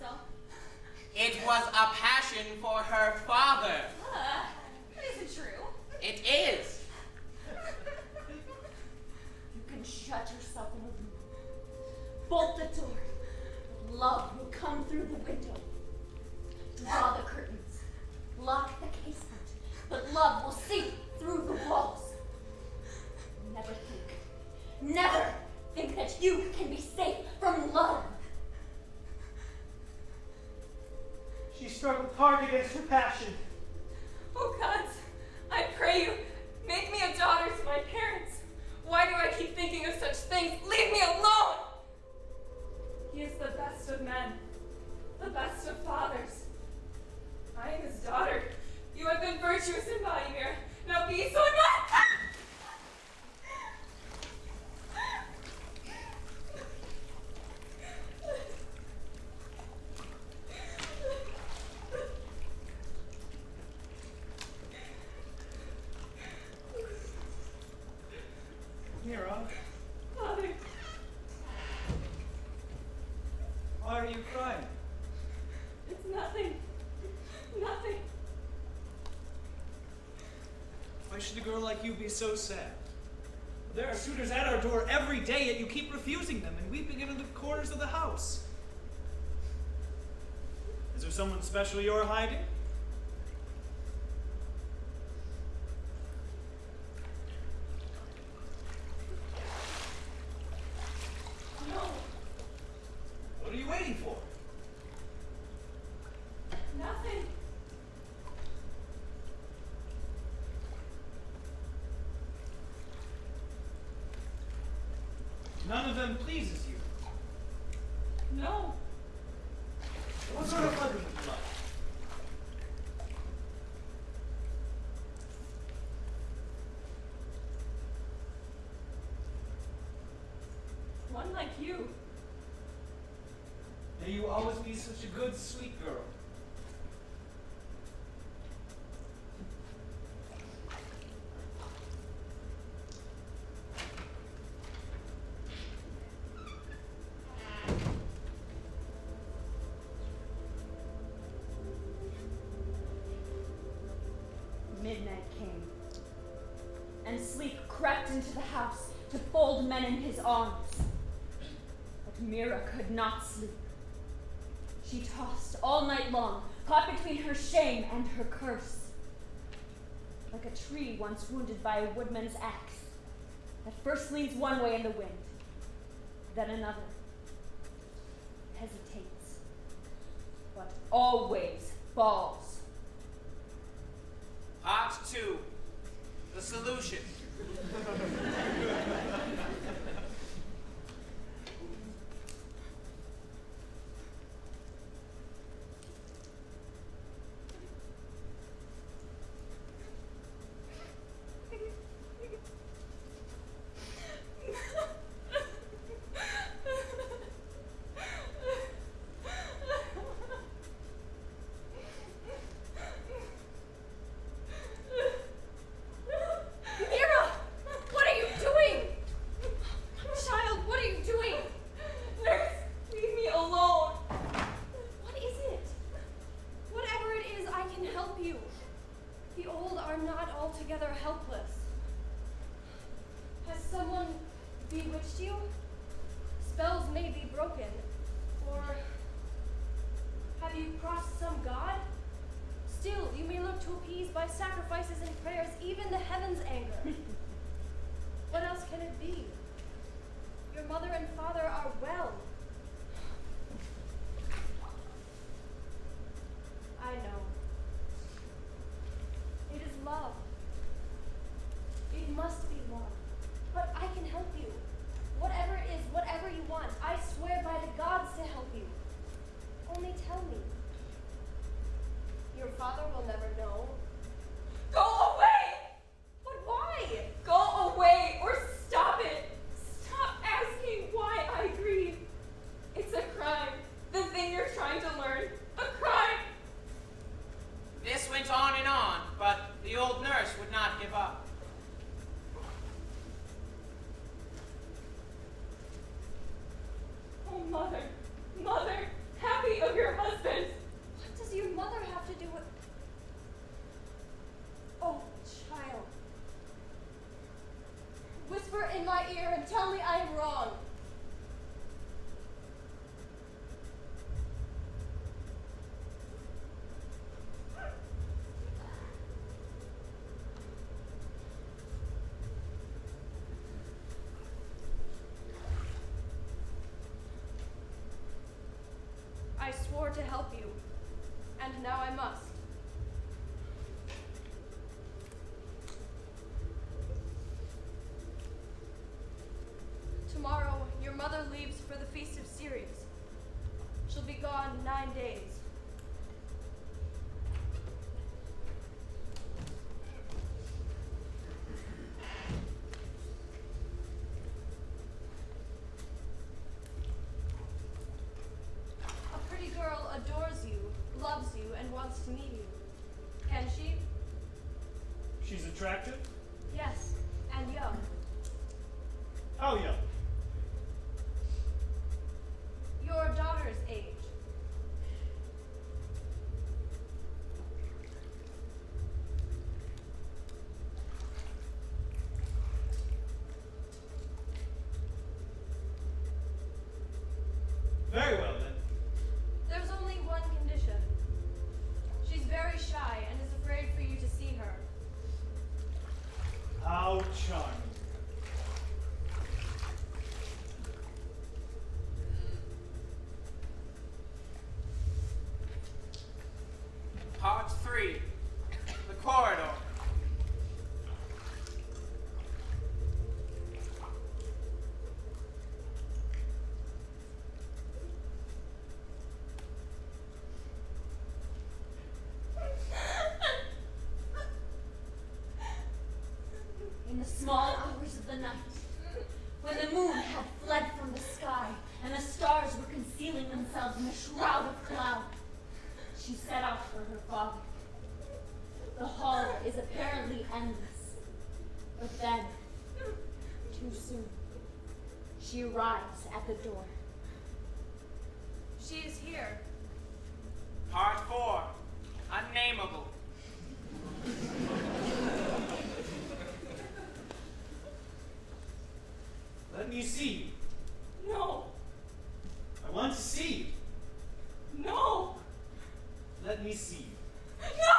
So?
It was a passion for her father.
That isn't true.
It is.
You can shut yourself in a room. Bolt the door. Love will come through the window. Draw the curtains. Lock the casement. But love will seep through the walls. Never think that you can be safe from love.
She struggled hard against her passion.
Oh gods, I pray you, make me a daughter to my parents. Why do I keep thinking of such things? Leave me alone! He is the best of men, the best of fathers. I am his daughter. You have been virtuous in body, Mira. Now be so in mind.
Mira,
Father,
Why are you crying?
it's nothing. Nothing.
Why should a girl like you be so sad? There are suitors at our door every day, yet you keep refusing them and weeping into the corners of the house. Is there someone special you're hiding?
No,
What are you waiting for?
nothing.
None of them pleases you.
No.
What sort of husband would you like?
One like you.
May you always be such a good, sweet girl.
Midnight came, and sleep crept into the house to fold men in his arms. But Mira could not sleep. She tossed all night long, caught between her shame and her curse. Like a tree once wounded by a woodman's axe, that first leans one way in the wind, then another, hesitates, but always falls.
Part 2. The solution.
Mira! What are you doing? Child, what are you doing?
Nurse, leave me alone.
What is it? Whatever it is, I can help you. The old are not altogether helpless. Has someone bewitched you? Spells may be broken. Or have you crossed some god? Still, you may look to appease by sacrifices and prayers even the heavens' anger. What else can it be? Your mother and father are well. I know. It is love. It must be love. But I can help you. Whatever it is, whatever you want, I swear by the gods to help you. Only tell me. Your father will never know.
Go away!
But why?
Go away or stop it! Stop asking why I grieve. It's a crime. The thing you're trying to learn. A crime!
This went on and on, but the old nurse would not give up.
Oh, mother, mother, happy of your husband.
What does your mother have to do with... Oh, child. Whisper in my ear and tell me I am wrong. I swore to help you, and now I must. Tomorrow, your mother leaves for the Feast of Ceres. She'll be gone 9 days. A pretty girl adores you, loves you, and wants to meet you. Can she?
She's attractive?
Yes, and young.
How young?
Your daughter's age.
Very well, then.
There's only one condition. She's very shy and is afraid for you to see her.
How charming.
Part 3. The corridor.
small hours of the night, when the moon had fled from the sky and the stars were concealing themselves in a shroud of cloud, she set out for her father. The hall is apparently endless, but then, too soon, she arrives at the door.
She is here.
Part 4. Unnameable.
Let me see you.
No.
I want to see you.
No.
Let me see you.
No.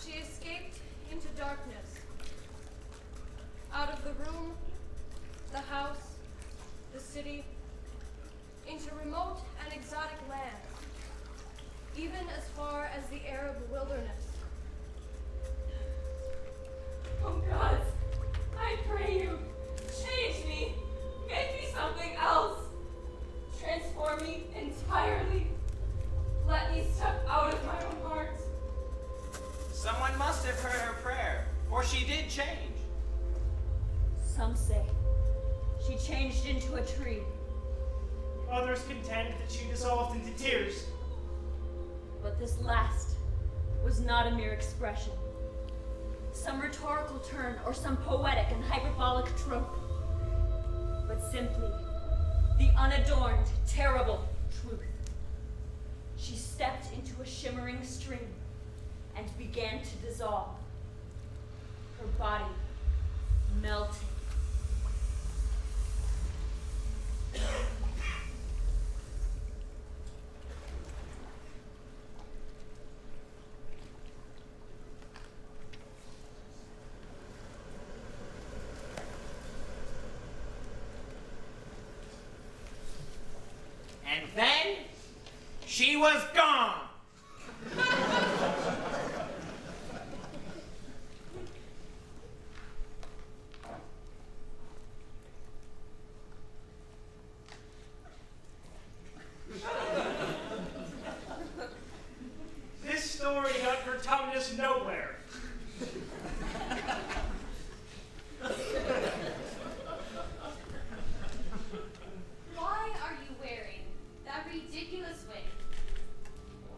She escaped into darkness. Out of the room, the house, the city, into remote and exotic lands, even as far as the Arab wilderness.
Oh God, I pray you, change me, make me something else, transform me entirely. Let me step out of my own heart.
Someone must have heard her prayer, for she did change.
Some say she changed into a tree,
Others contend that she dissolved into tears.
but this last was not a mere expression, some rhetorical turn or some poetic and hyperbolic trope, but simply the unadorned, terrible truth. She stepped into a shimmering stream and began to dissolve, her body melting.
And then she was gone.
This story got Vertumnus nowhere.
Why are you wearing that ridiculous wig?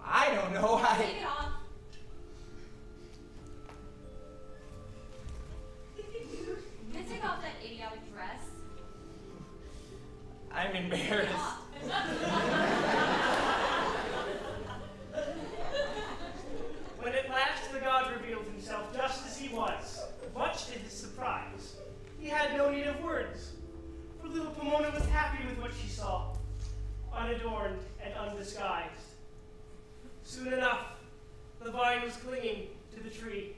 I don't know.
Take it off. And take off that idiotic dress.
I'm
Take it
embarrassed.
off.
When at last the god revealed himself just as he was, much to his surprise, he had no need of words, for little Pomona was happy with what she saw, unadorned and undisguised. Soon enough, the vine was clinging to the tree.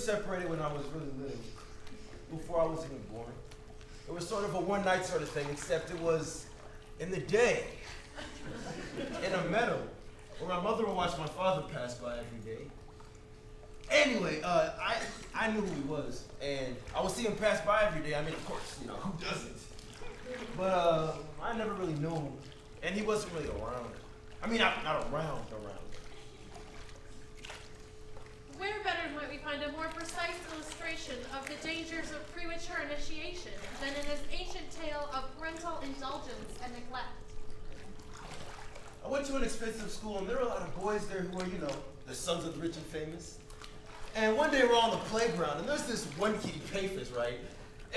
separated when I was really little, before I was even born. It was sort of a one-night sort of thing, except it was in the day, in a meadow, where my mother would watch my father pass by every day. Anyway, I knew who he was, and I would see him pass by every day. I mean, of course, you know, who doesn't? But I never really knew him, and he wasn't really around. I mean, not around.
Where better might we find a more precise illustration of the dangers of premature initiation than in his ancient tale of parental indulgence and neglect?
I went to an expensive school, and there were a lot of boys there who were, you know, the sons of the rich and famous. And one day we're on the playground, and there's this one kid, Paphos, right?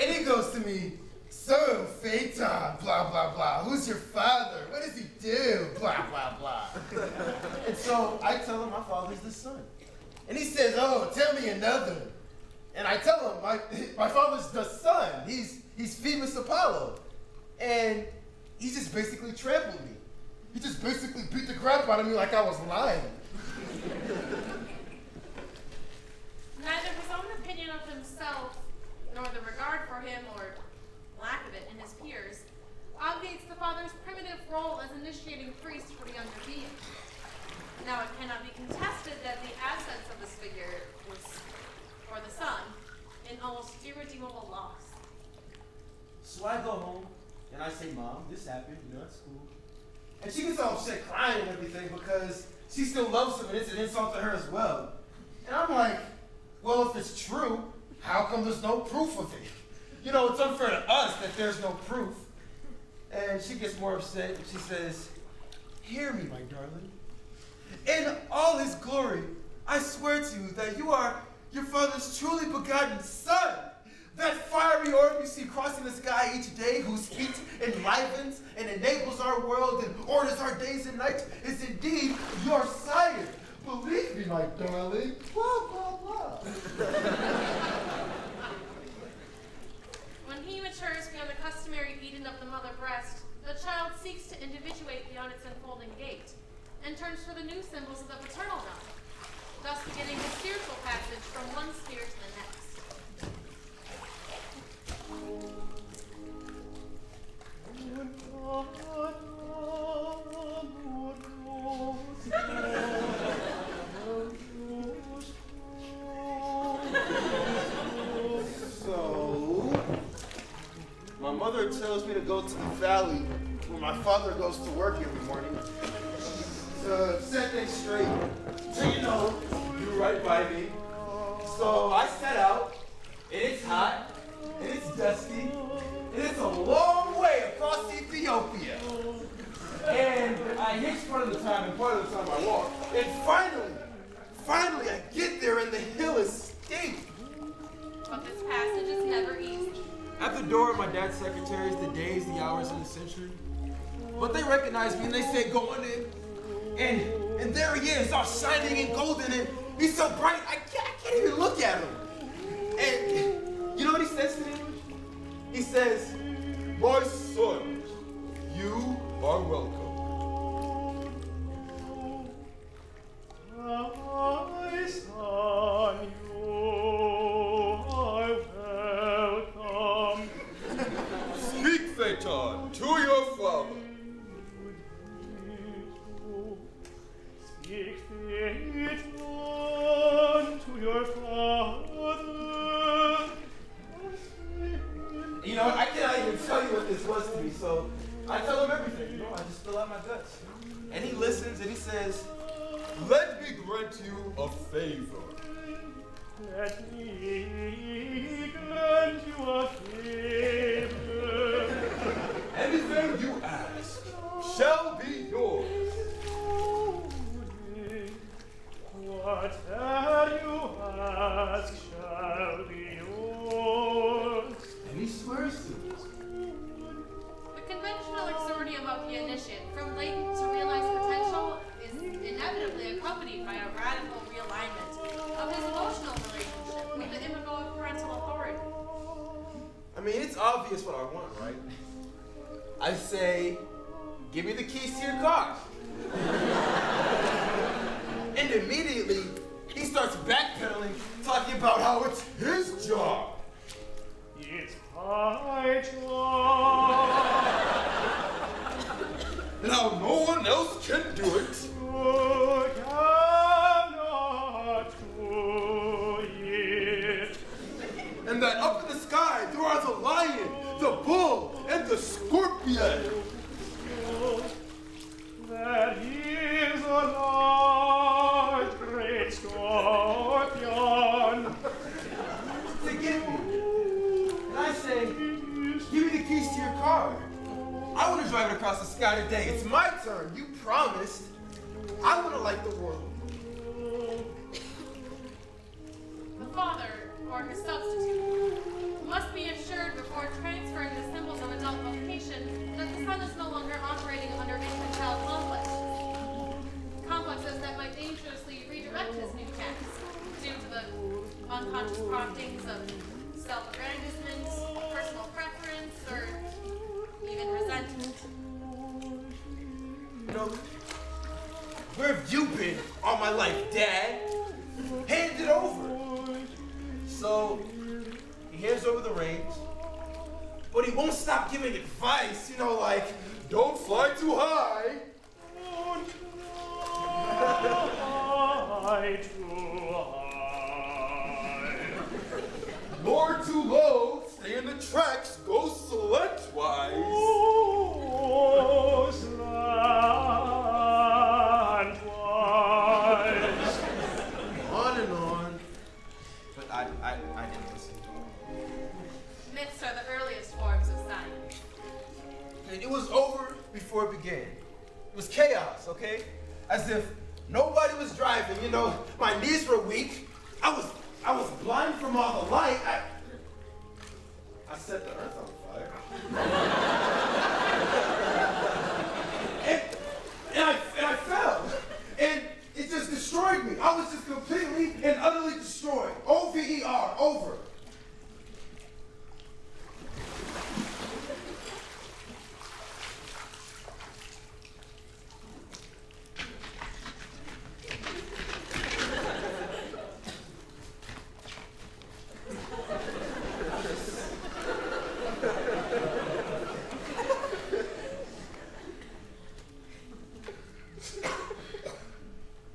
And he goes to me, so, Phaeton, blah, blah, blah. Who's your father? What does he do? Blah, blah, blah.
And so I tell him my father's the son.
And he says, oh, tell me another.
And I tell him my father's the son. He's Phoebus Apollo. And he just basically trampled me.
He just basically beat the crap out of me like I was lying.
Neither his own opinion of himself, nor the regard for him, or lack of it, in his peers, obviates the father's primitive role as initiating priest for the younger being. Now, it cannot be contested that the absence of this figure was, for the son, an almost irredeemable loss.
So I go home, and I say, Mom, this happened, you know, at school. And she gets all upset crying and everything because she still loves him, and it's an insult to her as well. And I'm like, well, if it's true, how come there's no proof of it? You know, it's unfair to us that there's no proof. And she gets more upset, and she says, hear me, my darling. In all his glory, I swear to you that you are your father's truly begotten son. That fiery orb you see crossing the sky each day, whose heat enlivens and enables our world and orders our days and nights, is indeed your sire. Believe me, my darling. Blah, blah, blah.
When he matures beyond the customary Eden of the mother breast, the child seeks to individuate beyond its unfolding gate, and turns for the new symbols of the paternal realm, thus beginning the spiritual passage from one sphere to the next.
So, my mother tells me to go to the valley where my father goes to work every morning to set things straight. So, you know, you right by me. So I set out, and it's hot, and it's dusty, and it's a long way across Ethiopia. And I hitch part of the time, and part of the time I walk. And finally I get there, and the hill is steep.
But this passage is never easy.
At the door of my dad's secretaries, the days, the hours, and the century. But they recognize me, and they say, go on in. And there he is, all shining and golden, and he's so bright, I can't even look at him. And you know what he says to me? He says, my son, you are welcome.
My son, you are welcome.
Speak, Phaeton, to your father.
Speak, Phaeton, to your father.
You know, I cannot even tell you what this was to me, so I tell him everything. You know, I just spill out my guts. And he listens and he says, let me grant you a favor.
Let me grant you a favor.
Anything you ask shall be yours.
Whatever you ask shall be yours.
And he swears to it.
The conventional exordium of the initiate, from latent to realized potential, is inevitably accompanied by a radical realignment of his emotional relationship with the imago of parental authority.
I mean, it's obvious what I want, right? I say, give me the keys to your car. And immediately, he starts backpedaling
talking about how it's his job.
It's my job.
And how no one else can do it.
You cannot do it.
And that up in the sky there are the lion, the bull, and the scorpion.
That is a large, great scorpion.
Forgive me. And I say, give me the keys to your car. I want to drive it across the sky today. It's my turn. You promised. I want to light the world.
The father, or his substitute, must be assured before transferring the symbols of adult vocation that the son is no longer operating under infantile complexes that might dangerously redirect his new tasks due to the unconscious promptings of self-aggrandizement, personal preference, or even resentment.
You know, where have you been all my life, Dad? Hand it over. So, he hands over the reins, but he won't stop giving advice, you know, like, don't fly too high.
Fly too high.
Nor too low, stay in the tracks, go slantwise.
Oh, slantwise.
On and on, but I didn't listen.
Myths are the earliest forms of science.
And it was over before it began. It was chaos, okay? As if nobody was driving, you know, my knees were weak. I was blind from all the light. I set the earth on fire. and I fell. And it just destroyed me. I was just completely and utterly destroyed. O-V-E-R, over.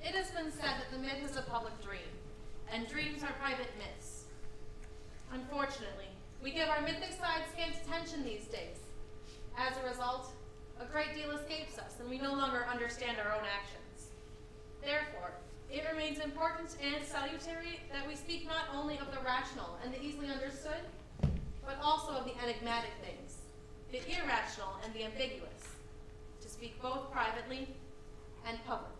It has been said that the myth is a public dream, and dreams are private myths. Unfortunately, we give our mythic side scant attention these days. As a result, a great deal escapes us, and we no longer understand our own actions. Therefore, it remains important and salutary that we speak not only of the rational and the easily understood, but also of the enigmatic things, the irrational and the ambiguous, to speak both privately and publicly.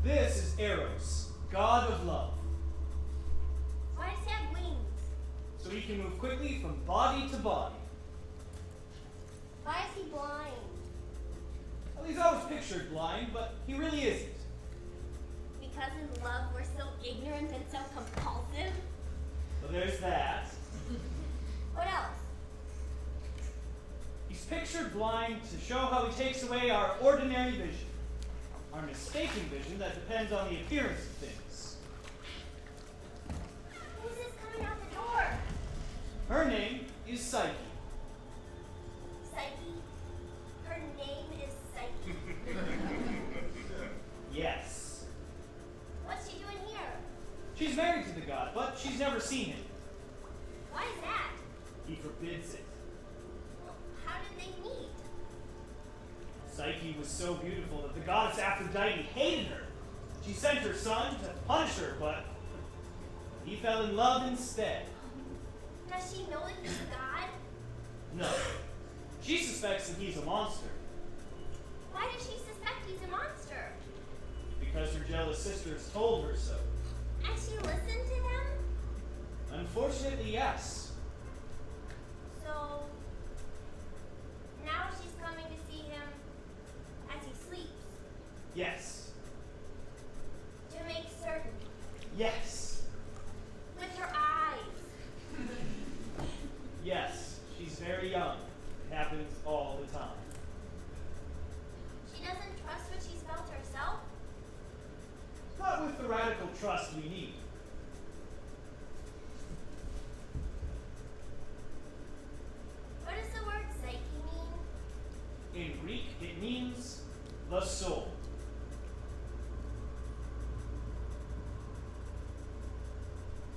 This is Eros, god of love.
Why does he have wings?
So he can move quickly from body to body.
Why is he blind?
Well, he's always pictured blind, but he really isn't.
Because in love we're so ignorant and so compulsive?
So there's that.
What else?
He's pictured blind to show how he takes away our ordinary vision. Our mistaken vision that depends on the appearance of things.
Who's this coming out the door?
Her name is Psyche.
Psyche? Her name is Psyche.
Yes.
What's she doing here?
She's married to the god, but she's never seen him.
Why is that?
He forbids it.
Well, how did they meet?
Psyche was so beautiful that the goddess Aphrodite hated her She sent her son to punish her, but he fell in love instead.
Does she know that he's a god?
No. She suspects that he's a monster.
Why does she suspect he's a monster?
Because her jealous sisters told her so.
And she listened to them?
Unfortunately, yes.
So, now she's coming to see him as he sleeps?
Yes.
To make certain?
Yes.
With her eyes?
Yes. She's very young. It happens all the time.
She doesn't trust what she's felt herself?
Not with the radical trust we need.
What does the word psyche mean?
In Greek, it means the soul.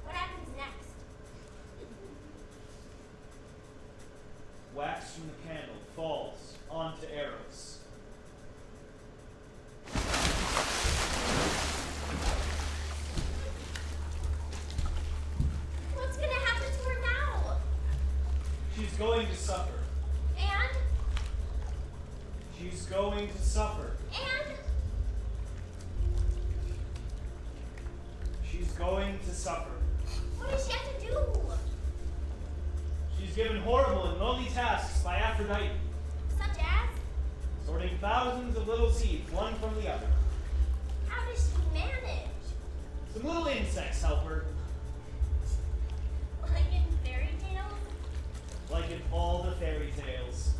What happens next?
Wax from the candle falls onto Eros.
What's gonna happen to her now?
She's going to suffer.
And?
She's going to suffer.
And?
She's going to suffer.
What does she have to do?
She's given horrible and lonely tasks by Aphrodite,
Such as?
sorting thousands of little seeds, one from the other.
How does she manage?
Some little insects help her,
Like in fairy tales?
like in all the fairy tales.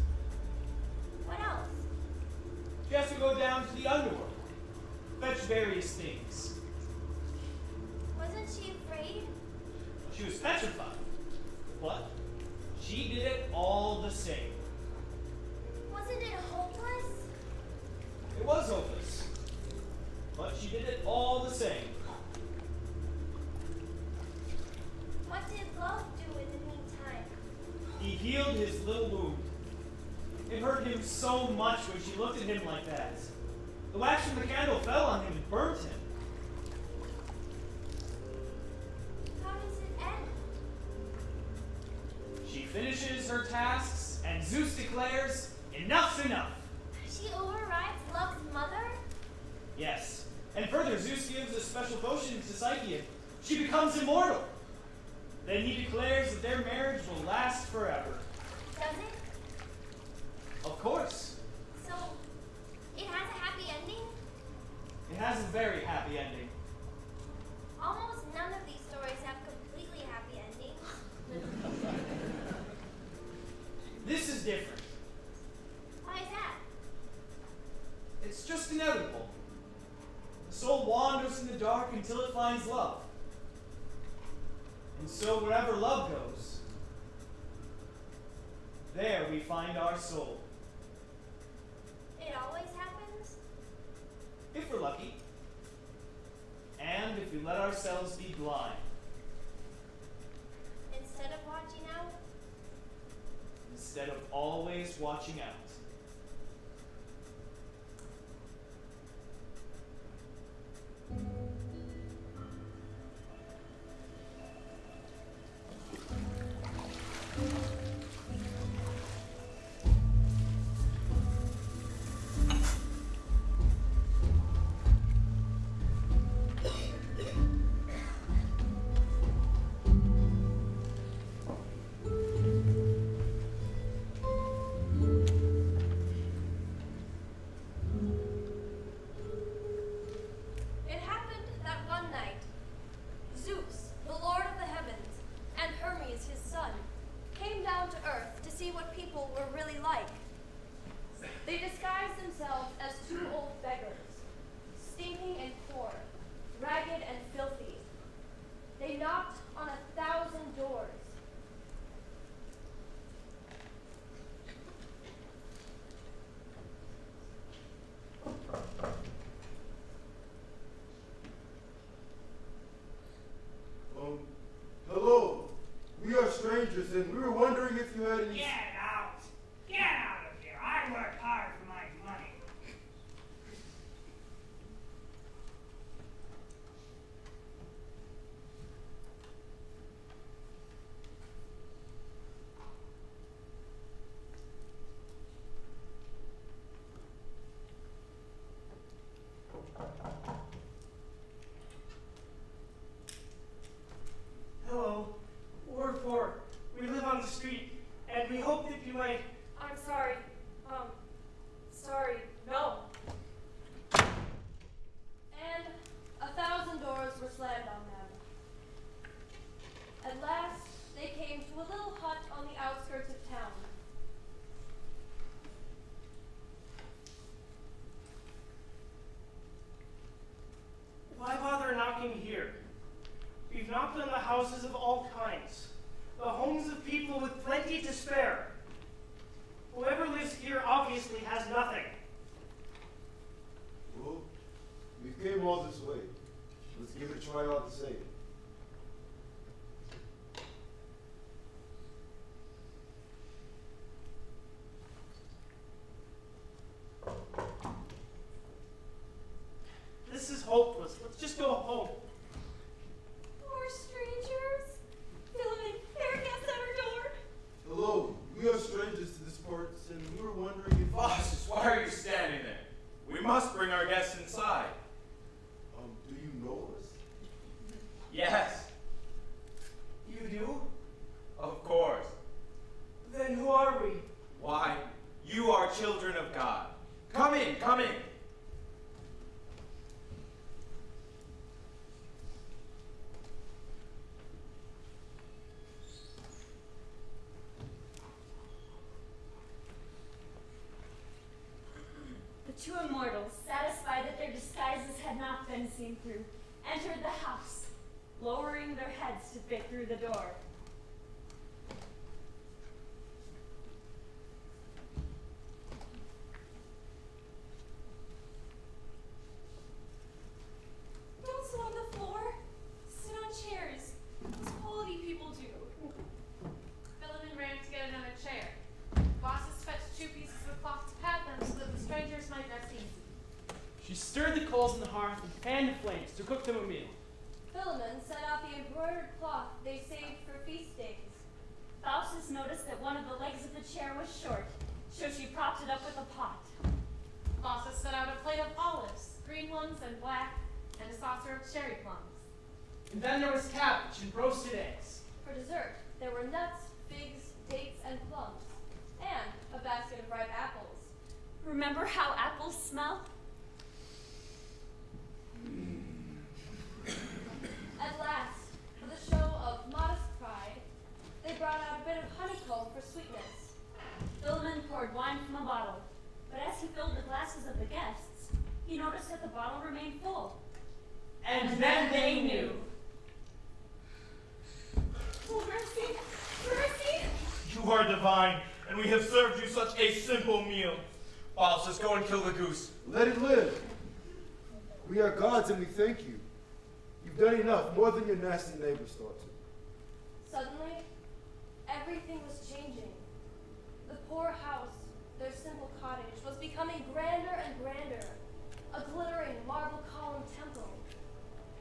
What else?
She has to go down to the underworld, fetch various things.
Wasn't she afraid?
She was petrified, but she did it all the same.
Wasn't it hopeless?
It was hopeless, but she did it all the same.
What did love do in the meantime?
He healed his little wound. It hurt him so much when she looked at him like that. The wax from the candle fell on him and burnt him.
How does it end?
She finishes her tasks, and Zeus declares, enough's enough.
She overrides love's mother?
Yes, and further, Zeus gives a special potion to Psyche, and she becomes immortal. Then he declares that their marriage will last forever.
Does it?
Of course,
So, it has a happy ending?
it has a very happy ending.
Almost none of these stories have completely happy endings.
This is different.
Why is that?
It's just inevitable. The soul wanders in the dark until it finds love. And so wherever love goes, there we find our soul.
It always happens?
If we're lucky. And if we let ourselves be blind.
Instead of watching out?
Instead of always watching out.
It happened that one night, Zeus, the Lord of the heavens, and Hermes, his son, came down to earth to see what people were really like. They disguised themselves as two old beggars, stinking and poor, ragged and filthy. They knocked on 1,000 doors.
Hello. We are strangers, and we were wondering if you had any.
Get out! Get out of here! I work hard for my money.
before. We live on the street, and we hope that you might...
I'm sorry. Sorry. No.
And 1,000 doors were slammed on them. At last, they came to a little hut on the outskirts of town.
Why bother knocking here? We've knocked on the houses of all kinds, the homes of people with plenty to spare. Whoever lives here obviously has nothing.
Well, we came all this way. Let's give it a try all the same.
This is hopeless. Let's just go home.
Poor strangers. Philemon, there against our door.
Hello, we are strangers to this part, and we were wondering if...
Bosses, why are you standing there? We must bring our guests inside.
Do you know us?
Yes.
You do?
Of course.
Then who are we?
Why, you are children of God. Come in, come in.
The two immortals, satisfied that their disguises had not been seen through, entered the house, lowering their heads to fit through the door.
Don't sit on the floor. Sit on chairs. As quality people do.
Philemon ran to get another chair. Bosses fetched 2 pieces of cloth to pad them so that the strangers might rest easy.
She stirred the coals in the hearth and fanned the flames to cook them a meal.
Philemon set out the embroidered cloth they saved for feast days.
Baucis noticed that one of the legs of the chair was short, so she propped it up with a pot.
Bosses set out a plate of olives, green ones and black, and a saucer of cherry plums.
And then there was cabbage and roasted eggs.
For dessert, there were nuts, figs, dates, and plums, and a basket of ripe apples.
Remember how apples smell?
At last, with a show of modest pride, they brought out a bit of honeycomb for sweetness.
Philemon poured wine from a bottle, but as he filled the glasses of the guests, he noticed that the bottle remained full.
And then they knew.
Oh, mercy! Mercy!
You are divine, and we have served you such a simple meal. Bosses, go and kill the goose.
Let it live. We are gods and we thank you. You've done enough, more than your nasty neighbors thought to.
Suddenly, everything was changing. The poor house, their simple cottage, was becoming grander and grander, a glittering marble columned temple.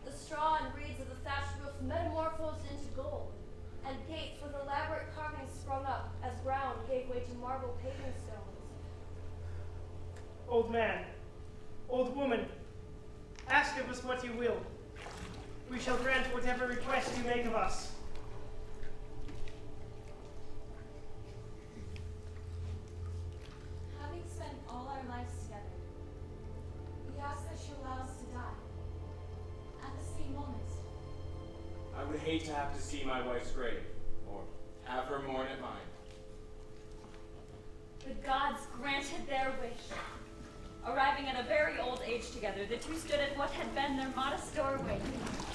The straw and reeds of the thatched roof metamorphosed into gold, and gates with elaborate carvings sprung up as ground gave way to marble paving stones.
Old man, old woman, ask of us what you will. We shall grant whatever request you make of us.
Having spent all our lives together, we ask that you allow us to die at the same moment.
I would hate to have to see my wife's grave, or have her mourn at mine.
The gods granted their wish. Arriving at a very old age together, the two stood at what had been their modest doorway,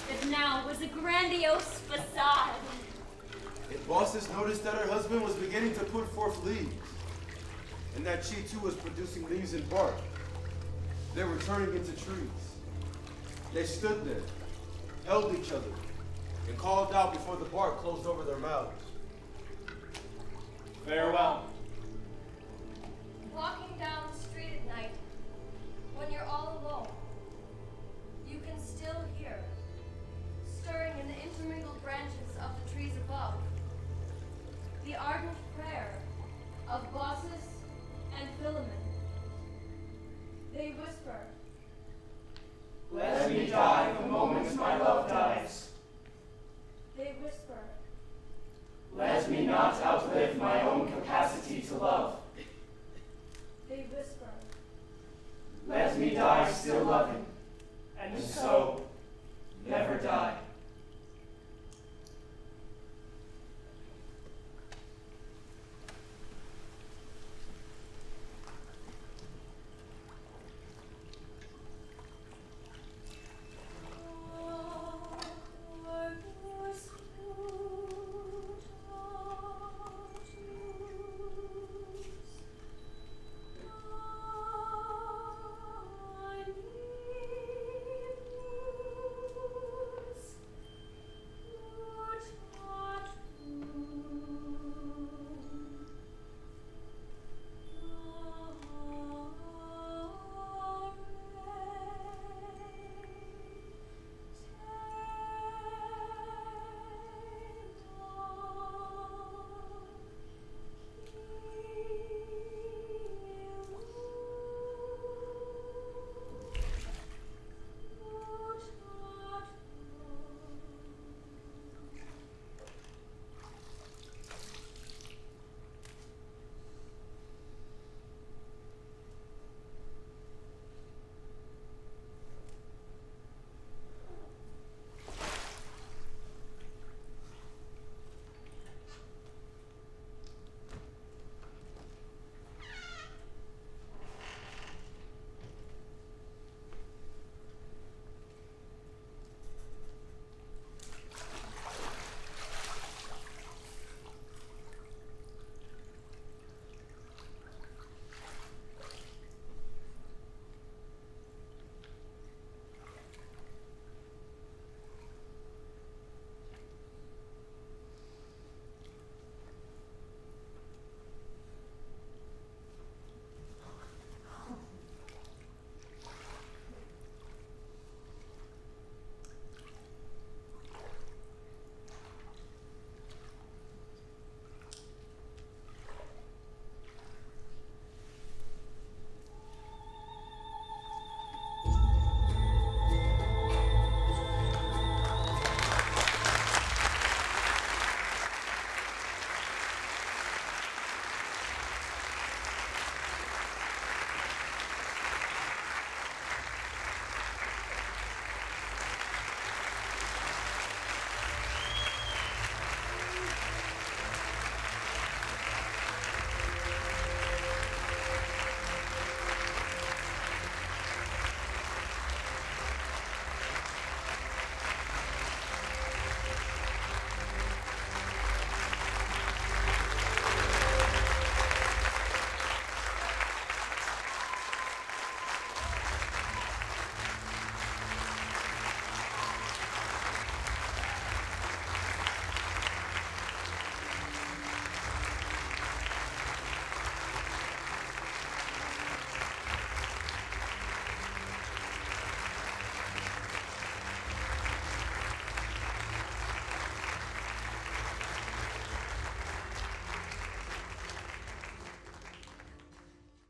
that now was a grandiose facade.
And Baucis noticed that her husband was beginning to put forth leaves, and that she too was producing leaves and bark. They were turning into trees. They stood there, held each other, and called out before the bark closed over their mouths.
Farewell.
Walking down the street at night, when you're all alone,